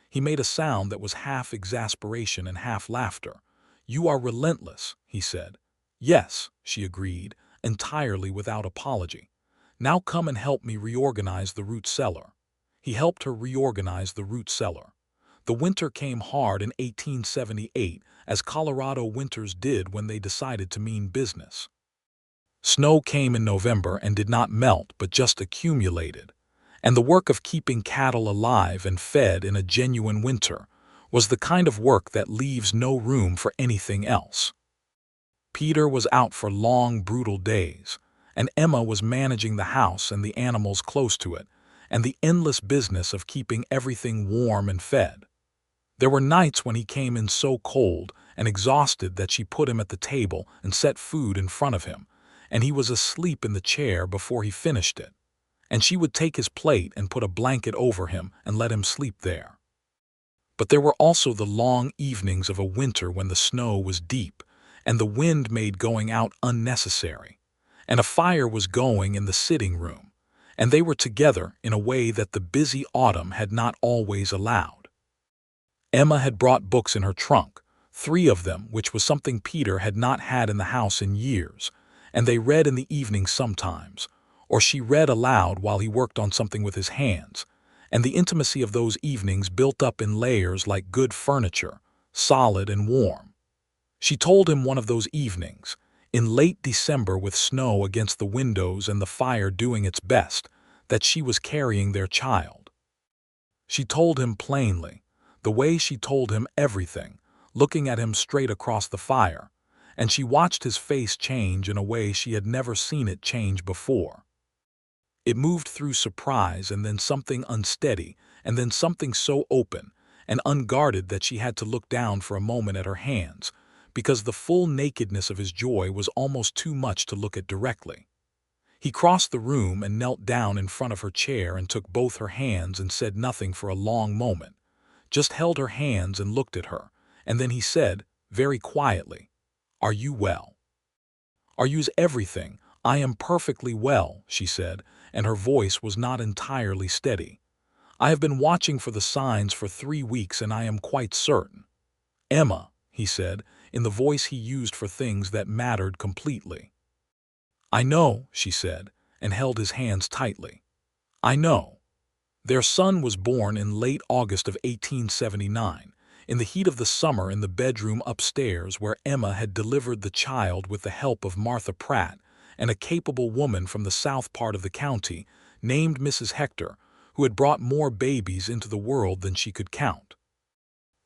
He made a sound that was half exasperation and half laughter. "You are relentless," he said. "Yes," she agreed, entirely without apology. "Now come and help me reorganize the root cellar." He helped her reorganize the root cellar. The winter came hard in 1878, as Colorado winters did when they decided to mean business. Snow came in November and did not melt but just accumulated, and the work of keeping cattle alive and fed in a genuine winter was the kind of work that leaves no room for anything else. Peter was out for long, brutal days, and Emma was managing the house and the animals close to it, and the endless business of keeping everything warm and fed. There were nights when he came in so cold and exhausted that she put him at the table and set food in front of him, and he was asleep in the chair before he finished it, and she would take his plate and put a blanket over him and let him sleep there. But there were also the long evenings of a winter when the snow was deep, and the wind made going out unnecessary, and a fire was going in the sitting room, and they were together in a way that the busy autumn had not always allowed. Emma had brought books in her trunk, 3 of them, which was something Peter had not had in the house in years, and they read in the evening sometimes, or she read aloud while he worked on something with his hands, and the intimacy of those evenings built up in layers like good furniture, solid and warm. She told him one of those evenings, in late December with snow against the windows and the fire doing its best, that she was carrying their child. She told him plainly, the way she told him everything, looking at him straight across the fire, and she watched his face change in a way she had never seen it change before. It moved through surprise and then something unsteady and then something so open and unguarded that she had to look down for a moment at her hands, because the full nakedness of his joy was almost too much to look at directly. He crossed the room and knelt down in front of her chair and took both her hands and said nothing for a long moment, just held her hands and looked at her, and then he said, very quietly, "Are you well?" "Are you's everything? I am perfectly well," she said, and her voice was not entirely steady. "I have been watching for the signs for 3 weeks and I am quite certain." "Emma," he said, in the voice he used for things that mattered completely. "I know," she said, and held his hands tightly. "I know." Their son was born in late August of 1879, in the heat of the summer in the bedroom upstairs where Emma had delivered the child with the help of Martha Pratt and a capable woman from the south part of the county named Mrs. Hector, who had brought more babies into the world than she could count.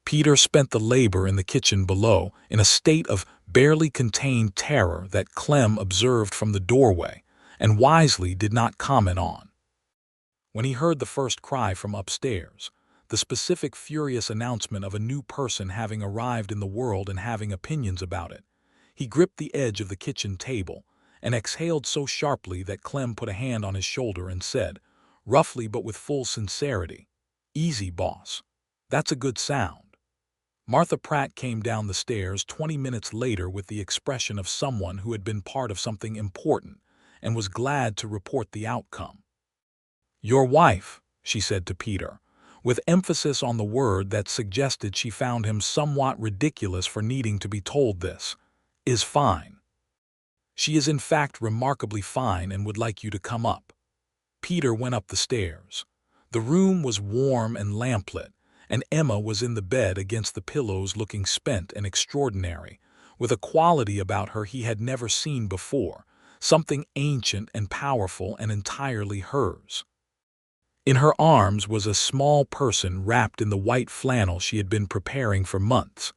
Peter spent the labor in the kitchen below in a state of barely contained terror that Clem observed from the doorway and wisely did not comment on. When he heard the first cry from upstairs, the specific furious announcement of a new person having arrived in the world and having opinions about it, he gripped the edge of the kitchen table and exhaled so sharply that Clem put a hand on his shoulder and said, roughly but with full sincerity, "Easy, boss. That's a good sound." Martha Pratt came down the stairs 20 minutes later with the expression of someone who had been part of something important and was glad to report the outcome. "Your wife," she said to Peter, with emphasis on the word that suggested she found him somewhat ridiculous for needing to be told this, "is fine. She is in fact remarkably fine and would like you to come up." Peter went up the stairs. The room was warm and lamplit, and Emma was in the bed against the pillows looking spent and extraordinary, with a quality about her he had never seen before, something ancient and powerful and entirely hers. In her arms was a small person wrapped in the white flannel she had been preparing for months,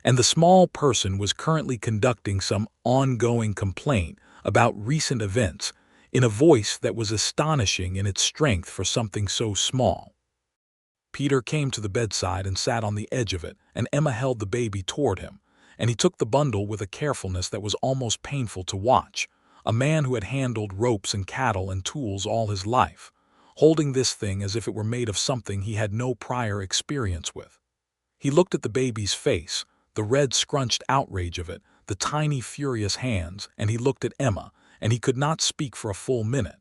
and the small person was currently conducting some ongoing complaint about recent events in a voice that was astonishing in its strength for something so small. Peter came to the bedside and sat on the edge of it, and Emma held the baby toward him, and he took the bundle with a carefulness that was almost painful to watch, a man who had handled ropes and cattle and tools all his life, holding this thing as if it were made of something he had no prior experience with. He looked at the baby's face, the red scrunched outrage of it, the tiny furious hands, and he looked at Emma, and he could not speak for a full minute.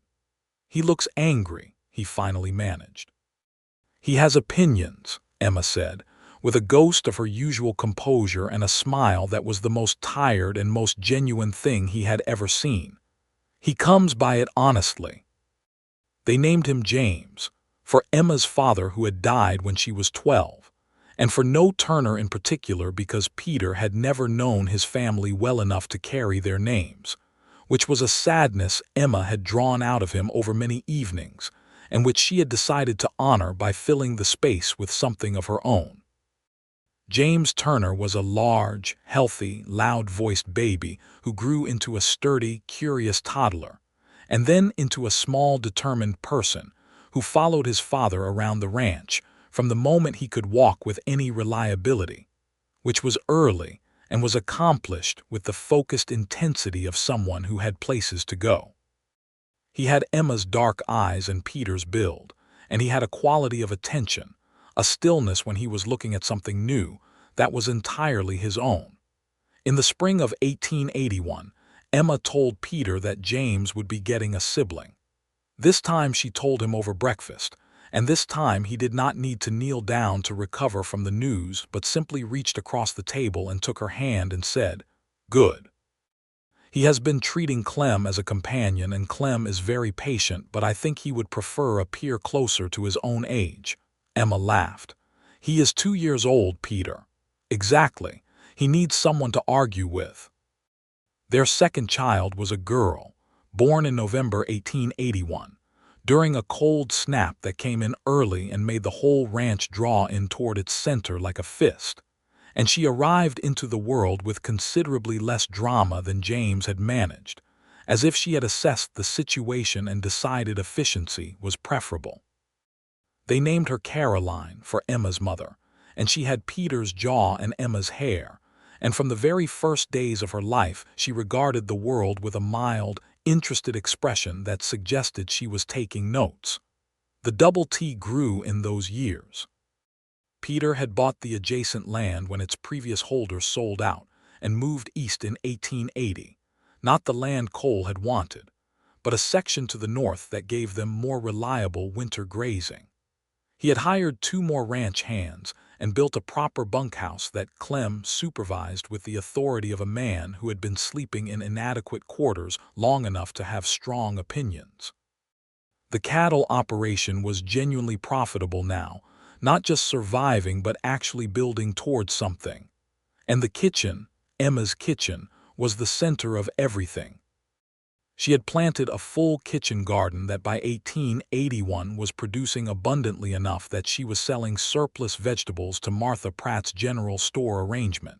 "He looks angry," he finally managed. "He has opinions," Emma said, with a ghost of her usual composure and a smile that was the most tired and most genuine thing he had ever seen. "He comes by it honestly." They named him James, for Emma's father who had died when she was 12, and for no Turner in particular because Peter had never known his family well enough to carry their names, which was a sadness Emma had drawn out of him over many evenings, and which she had decided to honor by filling the space with something of her own. James Turner was a large, healthy, loud-voiced baby who grew into a sturdy, curious toddler, and then into a small, determined person who followed his father around the ranch from the moment he could walk with any reliability, which was early and was accomplished with the focused intensity of someone who had places to go. He had Emma's dark eyes and Peter's build, and he had a quality of attention, a stillness when he was looking at something new, that was entirely his own. In the spring of 1881, Emma told Peter that James would be getting a sibling. This time she told him over breakfast, and this time he did not need to kneel down to recover from the news but simply reached across the table and took her hand and said, "Good. He has been treating Clem as a companion, and Clem is very patient, but I think he would prefer a peer closer to his own age." Emma laughed. "He is 2 years old, Peter." "Exactly. He needs someone to argue with." Their second child was a girl, born in November 1881, during a cold snap that came in early and made the whole ranch draw in toward its center like a fist, and she arrived into the world with considerably less drama than James had managed, as if she had assessed the situation and decided efficiency was preferable. They named her Caroline for Emma's mother, and she had Peter's jaw and Emma's hair, and from the very first days of her life she regarded the world with a mild, interested expression that suggested she was taking notes. The double T grew in those years. Peter had bought the adjacent land when its previous holder sold out and moved east in 1880. Not the land Cole had wanted, but a section to the north that gave them more reliable winter grazing. He had hired 2 more ranch hands and built a proper bunkhouse that Clem supervised with the authority of a man who had been sleeping in inadequate quarters long enough to have strong opinions. The cattle operation was genuinely profitable now, not just surviving but actually building towards something. And the kitchen, Emma's kitchen, was the center of everything. She had planted a full kitchen garden that by 1881 was producing abundantly enough that she was selling surplus vegetables to Martha Pratt's general store arrangement,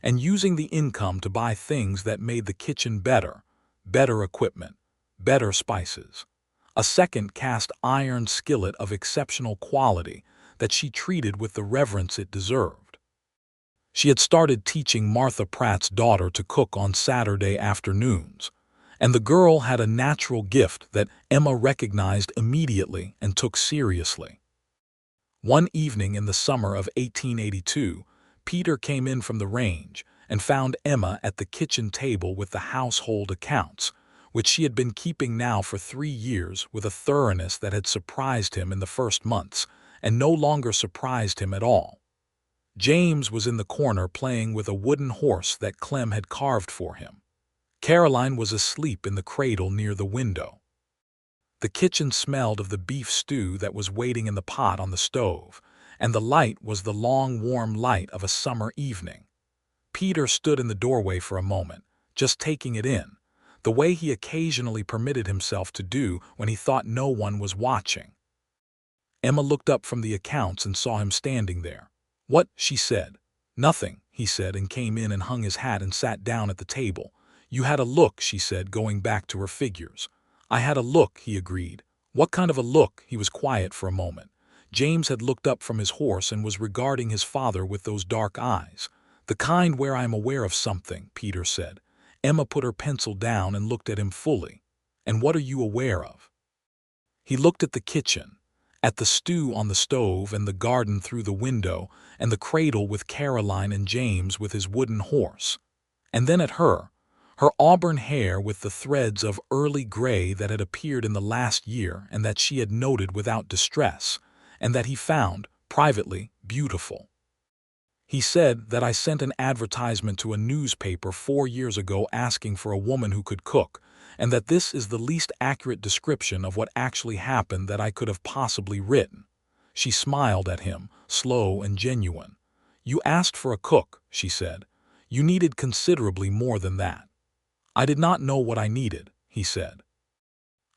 and using the income to buy things that made the kitchen better equipment, better spices, a second cast iron skillet of exceptional quality that she treated with the reverence it deserved. She had started teaching Martha Pratt's daughter to cook on Saturday afternoons, and the girl had a natural gift that Emma recognized immediately and took seriously. One evening in the summer of 1882, Peter came in from the range and found Emma at the kitchen table with the household accounts, which she had been keeping now for 3 years with a thoroughness that had surprised him in the first months and no longer surprised him at all. James was in the corner playing with a wooden horse that Clem had carved for him. Caroline was asleep in the cradle near the window. The kitchen smelled of the beef stew that was waiting in the pot on the stove, and the light was the long warm light of a summer evening. Peter stood in the doorway for a moment, just taking it in, the way he occasionally permitted himself to do when he thought no one was watching. Emma looked up from the accounts and saw him standing there. "What?" she said. "Nothing," he said, and came in and hung his hat and sat down at the table. "You had a look," she said, going back to her figures. "I had a look," he agreed. "What kind of a look?" He was quiet for a moment. James had looked up from his horse and was regarding his father with those dark eyes. "The kind where I am aware of something," Peter said. Emma put her pencil down and looked at him fully. "And what are you aware of?" He looked at the kitchen, at the stew on the stove and the garden through the window and the cradle with Caroline and James with his wooden horse. And then at her auburn hair with the threads of early gray that had appeared in the last year and that she had noted without distress, and that he found, privately, beautiful. He said that I sent an advertisement to a newspaper 4 years ago asking for a woman who could cook, and that this is the least accurate description of what actually happened that I could have possibly written. She smiled at him, slow and genuine. "You asked for a cook," she said. "You needed considerably more than that." "I did not know what I needed," he said.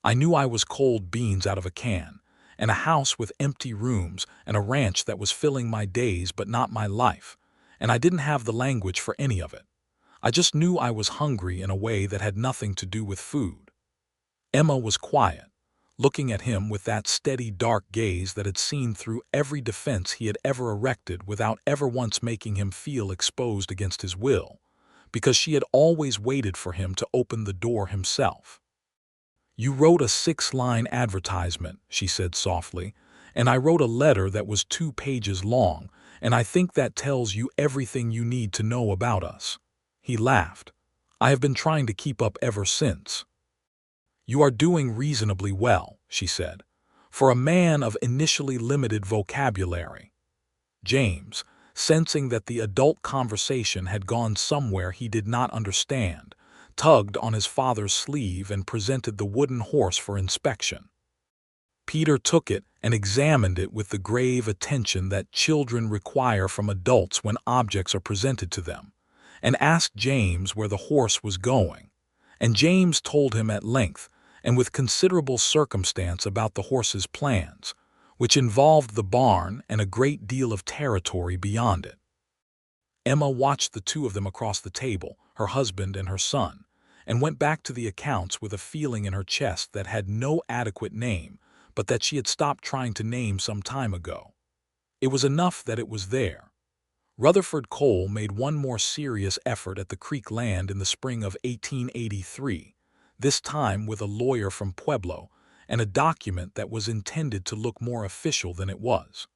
"I knew I was cold beans out of a can, and a house with empty rooms and a ranch that was filling my days but not my life, and I didn't have the language for any of it. I just knew I was hungry in a way that had nothing to do with food." Emma was quiet, looking at him with that steady dark gaze that had seen through every defense he had ever erected without ever once making him feel exposed against his will, because she had always waited for him to open the door himself. "You wrote a 6-line advertisement," she said softly, "and I wrote a letter that was 2 pages long, and I think that tells you everything you need to know about us." He laughed. "I have been trying to keep up ever since." "You are doing reasonably well," she said, "for a man of initially limited vocabulary." James, sensing that the adult conversation had gone somewhere he did not understand, tugged on his father's sleeve and presented the wooden horse for inspection. Peter took it and examined it with the grave attention that children require from adults when objects are presented to them, and asked James where the horse was going. And James told him at length and with considerable circumstance about the horse's plans, which involved the barn and a great deal of territory beyond it. Emma watched the 2 of them across the table, her husband and her son, and went back to the accounts with a feeling in her chest that had no adequate name, but that she had stopped trying to name some time ago. It was enough that it was there. Rutherford Cole made one more serious effort at the creek land in the spring of 1883. this time with a lawyer from Pueblo, and a document that was intended to look more official than it was.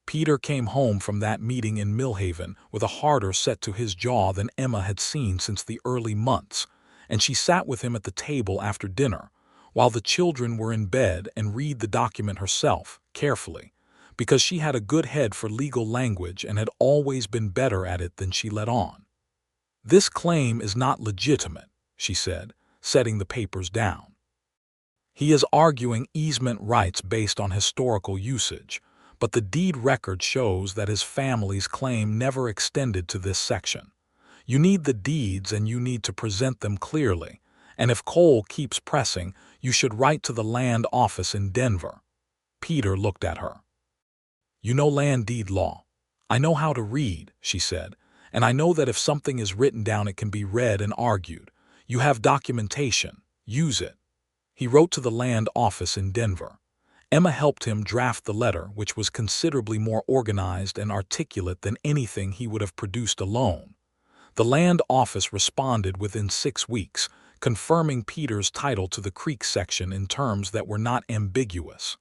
Peter came home from that meeting in Millhaven with a harder set to his jaw than Emma had seen since the early months, and she sat with him at the table after dinner, while the children were in bed, and read the document herself, carefully, because she had a good head for legal language and had always been better at it than she let on. "This claim is not legitimate," she said, setting the papers down. "He is arguing easement rights based on historical usage, but the deed record shows that his family's claim never extended to this section. You need the deeds, and you need to present them clearly, and if Cole keeps pressing, you should write to the land office in Denver." Peter looked at her. "You know land deed law." "I know how to read," she said, "and I know that if something is written down it can be read and argued. You have documentation. Use it." He wrote to the land office in Denver. Emma helped him draft the letter, which was considerably more organized and articulate than anything he would have produced alone. The land office responded within 6 weeks, confirming Peter's title to the creek section in terms that were not ambiguous.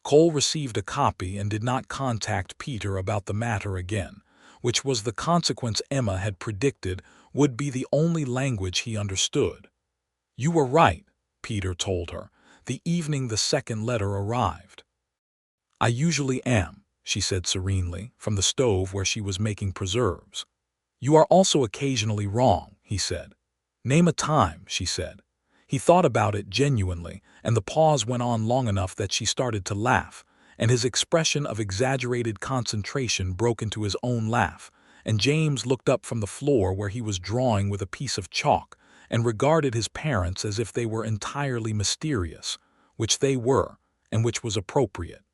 Cole received a copy and did not contact Peter about the matter again, which was the consequence Emma had predicted would be the only language he understood. "You were right," Peter told her, the evening the second letter arrived. "I usually am," she said serenely, from the stove where she was making preserves. "You are also occasionally wrong," he said. "Name a time," she said. He thought about it genuinely, and the pause went on long enough that she started to laugh, and his expression of exaggerated concentration broke into his own laugh, and James looked up from the floor where he was drawing with a piece of chalk, and regarded his parents as if they were entirely mysterious, which they were, and which was appropriate.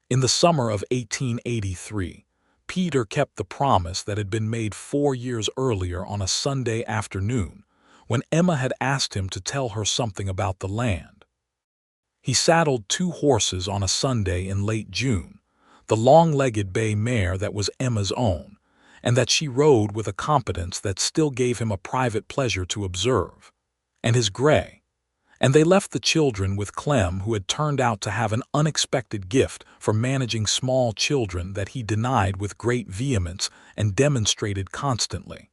In the summer of 1883, Peter kept the promise that had been made 4 years earlier on a Sunday afternoon, when Emma had asked him to tell her something about the land. He saddled 2 horses on a Sunday in late June, the long-legged bay mare that was Emma's own, and that she rode with a competence that still gave him a private pleasure to observe, and his gray. And they left the children with Clem, who had turned out to have an unexpected gift for managing small children that he denied with great vehemence and demonstrated constantly.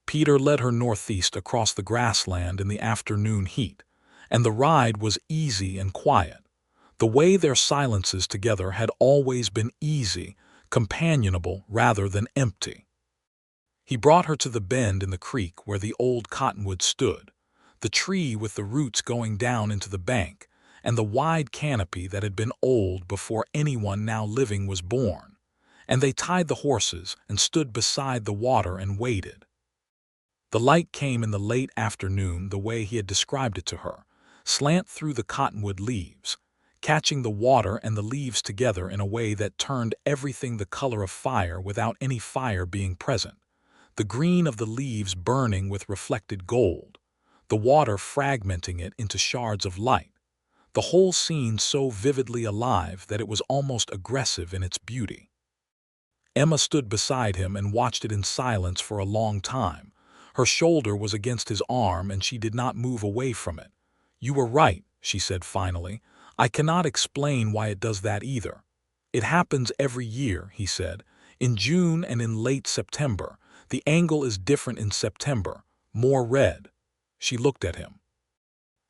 Peter led her northeast across the grassland in the afternoon heat, and the ride was easy and quiet. The way their silences together had always been easy, companionable rather than empty. He brought her to the bend in the creek where the old cottonwood stood, the tree with the roots going down into the bank, and the wide canopy that had been old before anyone now living was born, and they tied the horses and stood beside the water and waited. The light came in the late afternoon the way he had described it to her, slant through the cottonwood leaves, catching the water and the leaves together in a way that turned everything the color of fire without any fire being present, the green of the leaves burning with reflected gold, the water fragmenting it into shards of light, the whole scene so vividly alive that it was almost aggressive in its beauty. Emma stood beside him and watched it in silence for a long time. Her shoulder was against his arm and she did not move away from it. "You were right," she said finally. "I cannot explain why it does that either." "It happens every year," he said, "in June and in late September. The angle is different in September, more red." She looked at him.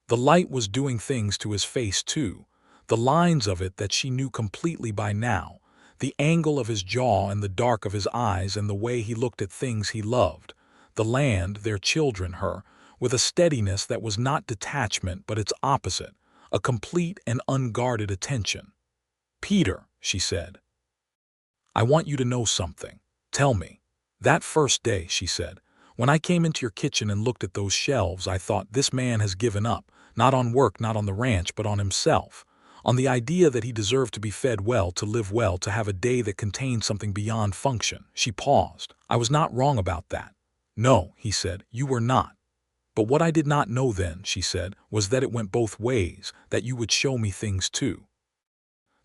The light was doing things to his face too, the lines of it that she knew completely by now, the angle of his jaw and the dark of his eyes and the way he looked at things he loved, the land, their children, her, with a steadiness that was not detachment but its opposite, a complete and unguarded attention. "Peter," she said, "I want you to know something. Tell me." "That first day," she said, "when I came into your kitchen and looked at those shelves, I thought, this man has given up, not on work, not on the ranch, but on himself, on the idea that he deserved to be fed well, to live well, to have a day that contained something beyond function." She paused. "I was not wrong about that." "No," he said, "you were not. But what I did not know then," she said, "was that it went both ways, that you would show me things too.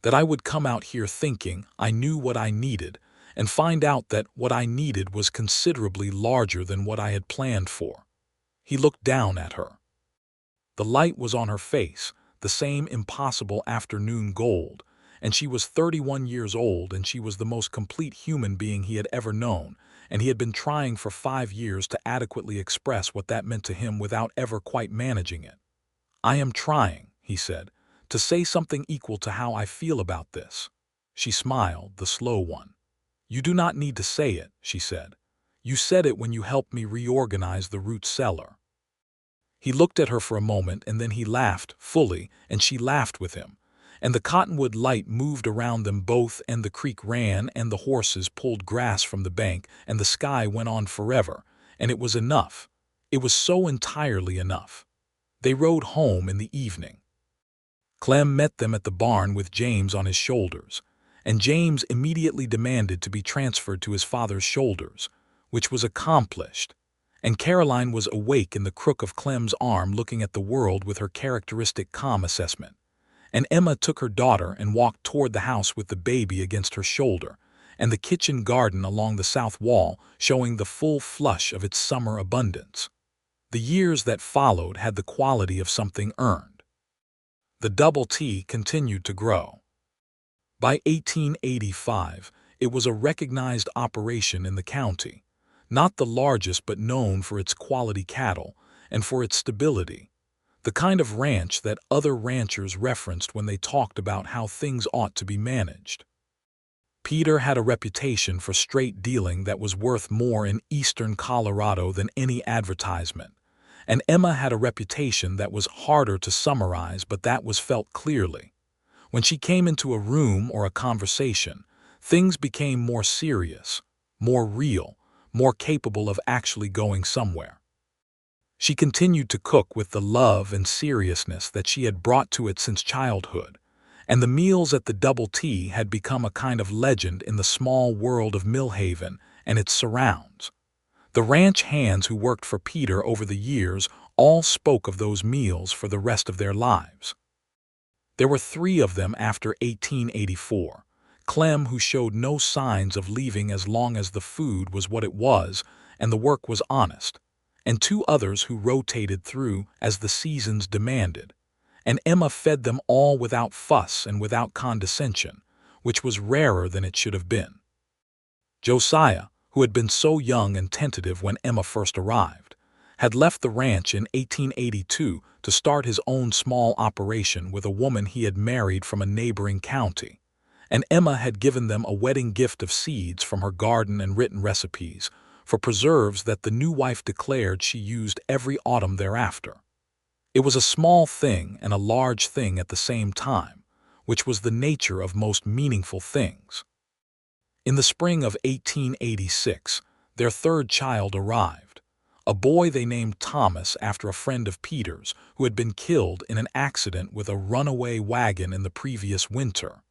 That I would come out here thinking I knew what I needed, and find out that what I needed was considerably larger than what I had planned for." He looked down at her. The light was on her face, the same impossible afternoon gold, and she was 31 years old, and she was the most complete human being he had ever known, and he had been trying for 5 years to adequately express what that meant to him without ever quite managing it. "I am trying," he said, "to say something equal to how I feel about this." She smiled, the slow one. "You do not need to say it," she said. "You said it when you helped me reorganize the root cellar." He looked at her for a moment, and then he laughed, fully, and she laughed with him. And the cottonwood light moved around them both, and the creek ran, and the horses pulled grass from the bank, and the sky went on forever, and it was enough. It was so entirely enough. They rode home in the evening. Clem met them at the barn with James on his shoulders, and James immediately demanded to be transferred to his father's shoulders, which was accomplished. And Caroline was awake in the crook of Clem's arm, looking at the world with her characteristic calm assessment. And Emma took her daughter and walked toward the house with the baby against her shoulder, and the kitchen garden along the south wall showing the full flush of its summer abundance. The years that followed had the quality of something earned. The double T continued to grow. By 1885, it was a recognized operation in the county, not the largest but known for its quality cattle and for its stability, the kind of ranch that other ranchers referenced when they talked about how things ought to be managed. Peter had a reputation for straight dealing that was worth more in eastern Colorado than any advertisement, and Emma had a reputation that was harder to summarize, but that was felt clearly. When she came into a room or a conversation, things became more serious, more real, more capable of actually going somewhere. She continued to cook with the love and seriousness that she had brought to it since childhood, and the meals at the Double T had become a kind of legend in the small world of Millhaven and its surrounds. The ranch hands who worked for Peter over the years all spoke of those meals for the rest of their lives. There were 3 of them after 1884. Clem, who showed no signs of leaving as long as the food was what it was and the work was honest, and 2 others who rotated through as the seasons demanded, and Emma fed them all without fuss and without condescension, which was rarer than it should have been. Josiah, who had been so young and tentative when Emma first arrived, had left the ranch in 1882 to start his own small operation with a woman he had married from a neighboring county, and Emma had given them a wedding gift of seeds from her garden and written recipes for preserves that the new wife declared she used every autumn thereafter. It was a small thing and a large thing at the same time, which was the nature of most meaningful things. In the spring of 1886, their 3rd child arrived, a boy they named Thomas after a friend of Peter's who had been killed in an accident with a runaway wagon in the previous winter,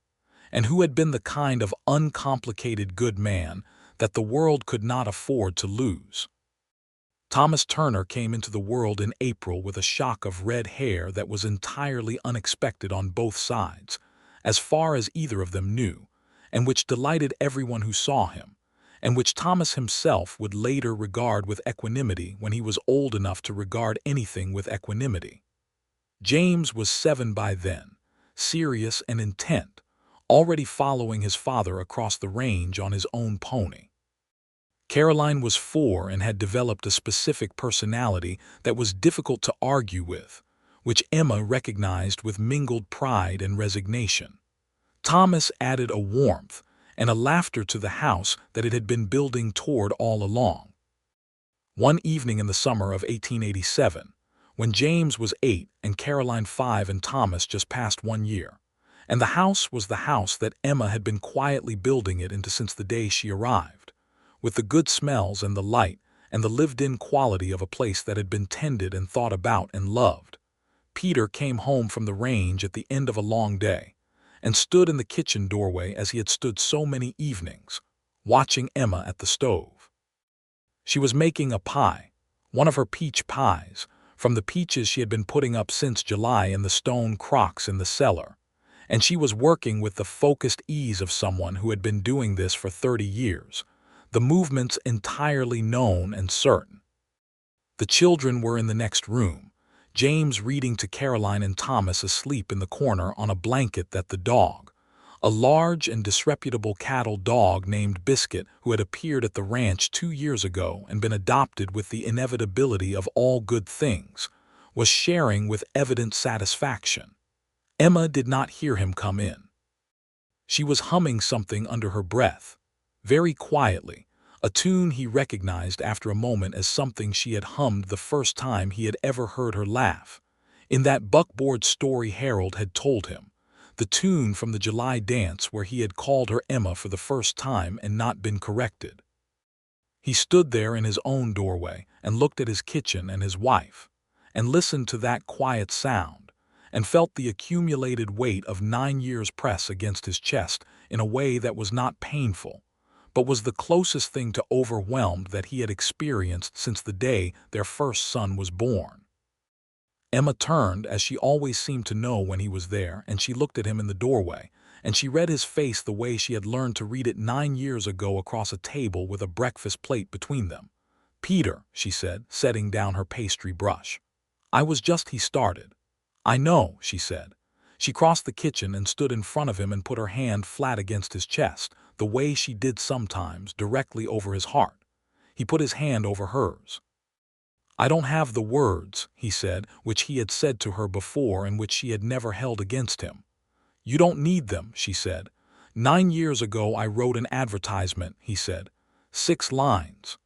and who had been the kind of uncomplicated good man that the world could not afford to lose. Thomas Turner came into the world in April with a shock of red hair that was entirely unexpected on both sides, as far as either of them knew, and which delighted everyone who saw him, and which Thomas himself would later regard with equanimity when he was old enough to regard anything with equanimity. James was 7 by then, serious and intent, already following his father across the range on his own pony. Caroline was 4 and had developed a specific personality that was difficult to argue with, which Emma recognized with mingled pride and resignation. Thomas added a warmth and a laughter to the house that it had been building toward all along. One evening in the summer of 1887, when James was 8 and Caroline 5 and Thomas just past 1 year, and the house was the house that Emma had been quietly building it into since the day she arrived, with the good smells and the light and the lived-in quality of a place that had been tended and thought about and loved. Peter came home from the range at the end of a long day, and stood in the kitchen doorway as he had stood so many evenings, watching Emma at the stove. She was making a pie, one of her peach pies, from the peaches she had been putting up since July in the stone crocks in the cellar, and she was working with the focused ease of someone who had been doing this for 30 years, the movements entirely known and certain. The children were in the next room, James reading to Caroline and Thomas asleep in the corner on a blanket that the dog, a large and disreputable cattle dog named Biscuit, who had appeared at the ranch 2 years ago and been adopted with the inevitability of all good things, was sharing with evident satisfaction. Emma did not hear him come in. She was humming something under her breath, very quietly, a tune he recognized after a moment as something she had hummed the first time he had ever heard her laugh, in that buckboard story Harold had told him, the tune from the July dance where he had called her Emma for the first time and not been corrected. He stood there in his own doorway and looked at his kitchen and his wife, and listened to that quiet sound, and felt the accumulated weight of 9 years press against his chest in a way that was not painful, but was the closest thing to overwhelmed that he had experienced since the day their first son was born. Emma turned, as she always seemed to know when he was there, and she looked at him in the doorway, and she read his face the way she had learned to read it 9 years ago across a table with a breakfast plate between them. "Peter," she said, setting down her pastry brush. "I was just," he started. "I know," she said. She crossed the kitchen and stood in front of him and put her hand flat against his chest, the way she did sometimes, directly over his heart. He put his hand over hers. "I don't have the words," he said, which he had said to her before and which she had never held against him. "You don't need them," she said. "9 years ago I wrote an advertisement," he said. 6 lines.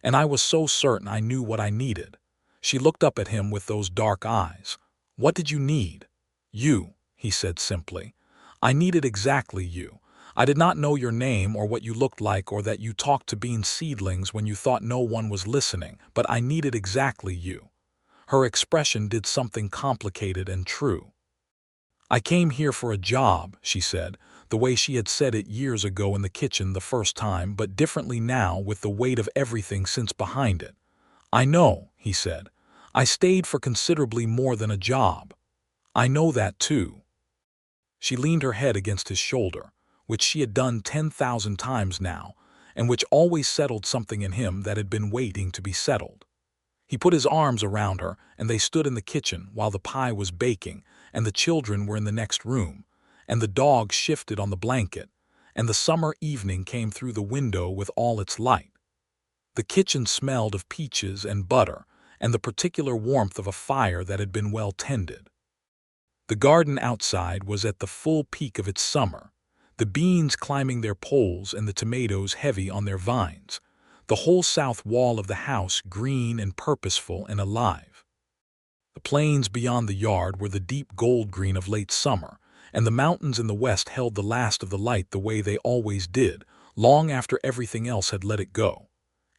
"And I was so certain I knew what I needed." She looked up at him with those dark eyes. "What did you need?" "You," he said simply. "I needed exactly you. I did not know your name or what you looked like or that you talked to bean seedlings when you thought no one was listening, but I needed exactly you." Her expression did something complicated and true. "I came here for a job," she said, the way she had said it years ago in the kitchen the first time, but differently now with the weight of everything since behind it. "I know," he said. "I stayed for considerably more than a job. I know that too." She leaned her head against his shoulder, which she had done 10,000 times now, and which always settled something in him that had been waiting to be settled. He put his arms around her, and they stood in the kitchen while the pie was baking, and the children were in the next room, and the dog shifted on the blanket, and the summer evening came through the window with all its light. The kitchen smelled of peaches and butter, and the particular warmth of a fire that had been well tended. The garden outside was at the full peak of its summer, the beans climbing their poles and the tomatoes heavy on their vines, the whole south wall of the house green and purposeful and alive. The plains beyond the yard were the deep gold green of late summer, and the mountains in the west held the last of the light the way they always did, long after everything else had let it go.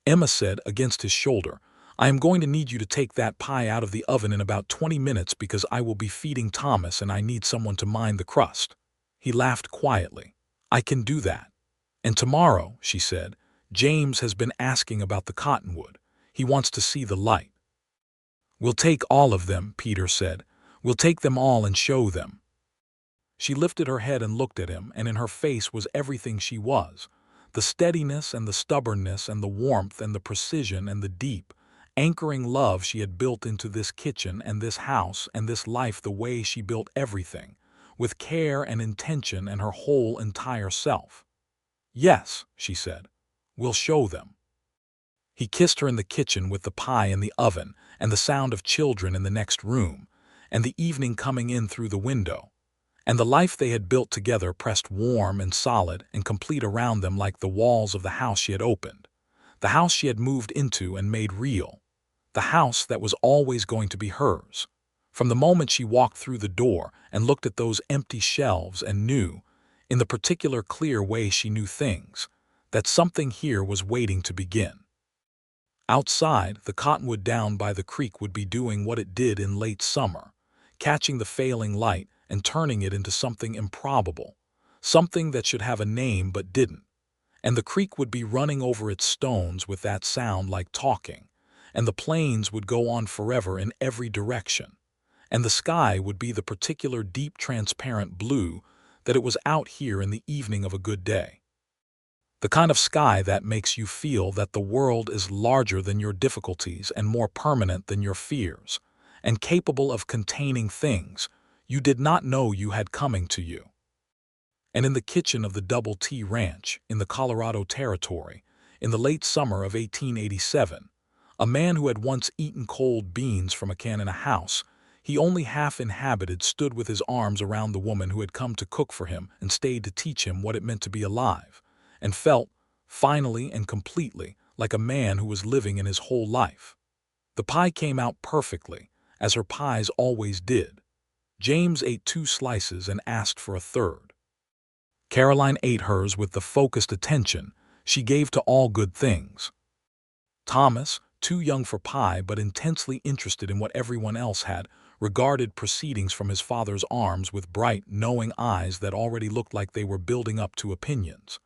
Emma said, against his shoulder, "I am going to need you to take that pie out of the oven in about 20 minutes because I will be feeding Thomas and I need someone to mind the crust." He laughed quietly. "I can do that." "And tomorrow," she said, "James has been asking about the cottonwood. He wants to see the light." "We'll take all of them," Peter said. "We'll take them all and show them." She lifted her head and looked at him, and in her face was everything she was, the steadiness and the stubbornness and the warmth and the precision and the deep, anchoring love she had built into this kitchen and this house and this life the way she built everything, with care and intention and her whole entire self. "Yes," she said, "we'll show them." He kissed her in the kitchen with the pie in the oven and the sound of children in the next room, and the evening coming in through the window, and the life they had built together pressed warm and solid and complete around them like the walls of the house she had opened, the house she had moved into and made real, the house that was always going to be hers. From the moment she walked through the door and looked at those empty shelves and knew, in the particular clear way she knew things, that something here was waiting to begin. Outside, the cottonwood down by the creek would be doing what it did in late summer, catching the failing light and turning it into something improbable, something that should have a name but didn't. And the creek would be running over its stones with that sound like talking, and the plains would go on forever in every direction, and the sky would be the particular deep transparent blue that it was out here in the evening of a good day. The kind of sky that makes you feel that the world is larger than your difficulties and more permanent than your fears, and capable of containing things you did not know you had coming to you. And in the kitchen of the Double T Ranch in the Colorado Territory, in the late summer of 1887, a man who had once eaten cold beans from a can in a house he only half inhabited stood with his arms around the woman who had come to cook for him and stayed to teach him what it meant to be alive, and felt, finally and completely, like a man who was living in his whole life. The pie came out perfectly, as her pies always did. James ate 2 slices and asked for a third. Caroline ate hers with the focused attention she gave to all good things. Thomas, too young for pie but intensely interested in what everyone else had, regarded proceedings from his father's arms with bright, knowing eyes that already looked like they were building up to opinions.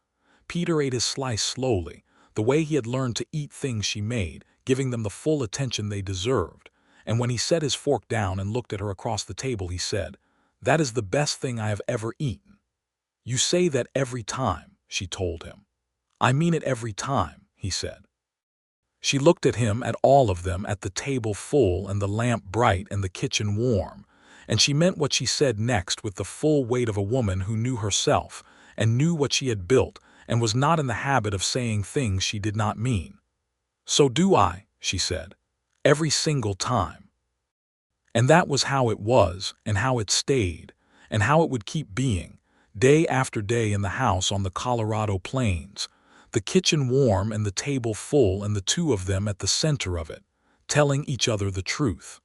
Peter ate his slice slowly, the way he had learned to eat things she made, giving them the full attention they deserved, and when he set his fork down and looked at her across the table, he said, "That is the best thing I have ever eaten." "You say that every time," she told him. "I mean it every time," he said. She looked at him, at all of them, at the table full and the lamp bright and the kitchen warm, and she meant what she said next with the full weight of a woman who knew herself and knew what she had built and was not in the habit of saying things she did not mean. "So do I," she said, "every single time." And that was how it was, and how it stayed, and how it would keep being, day after day in the house on the Colorado plains, the kitchen warm and the table full and the two of them at the center of it, telling each other the truth.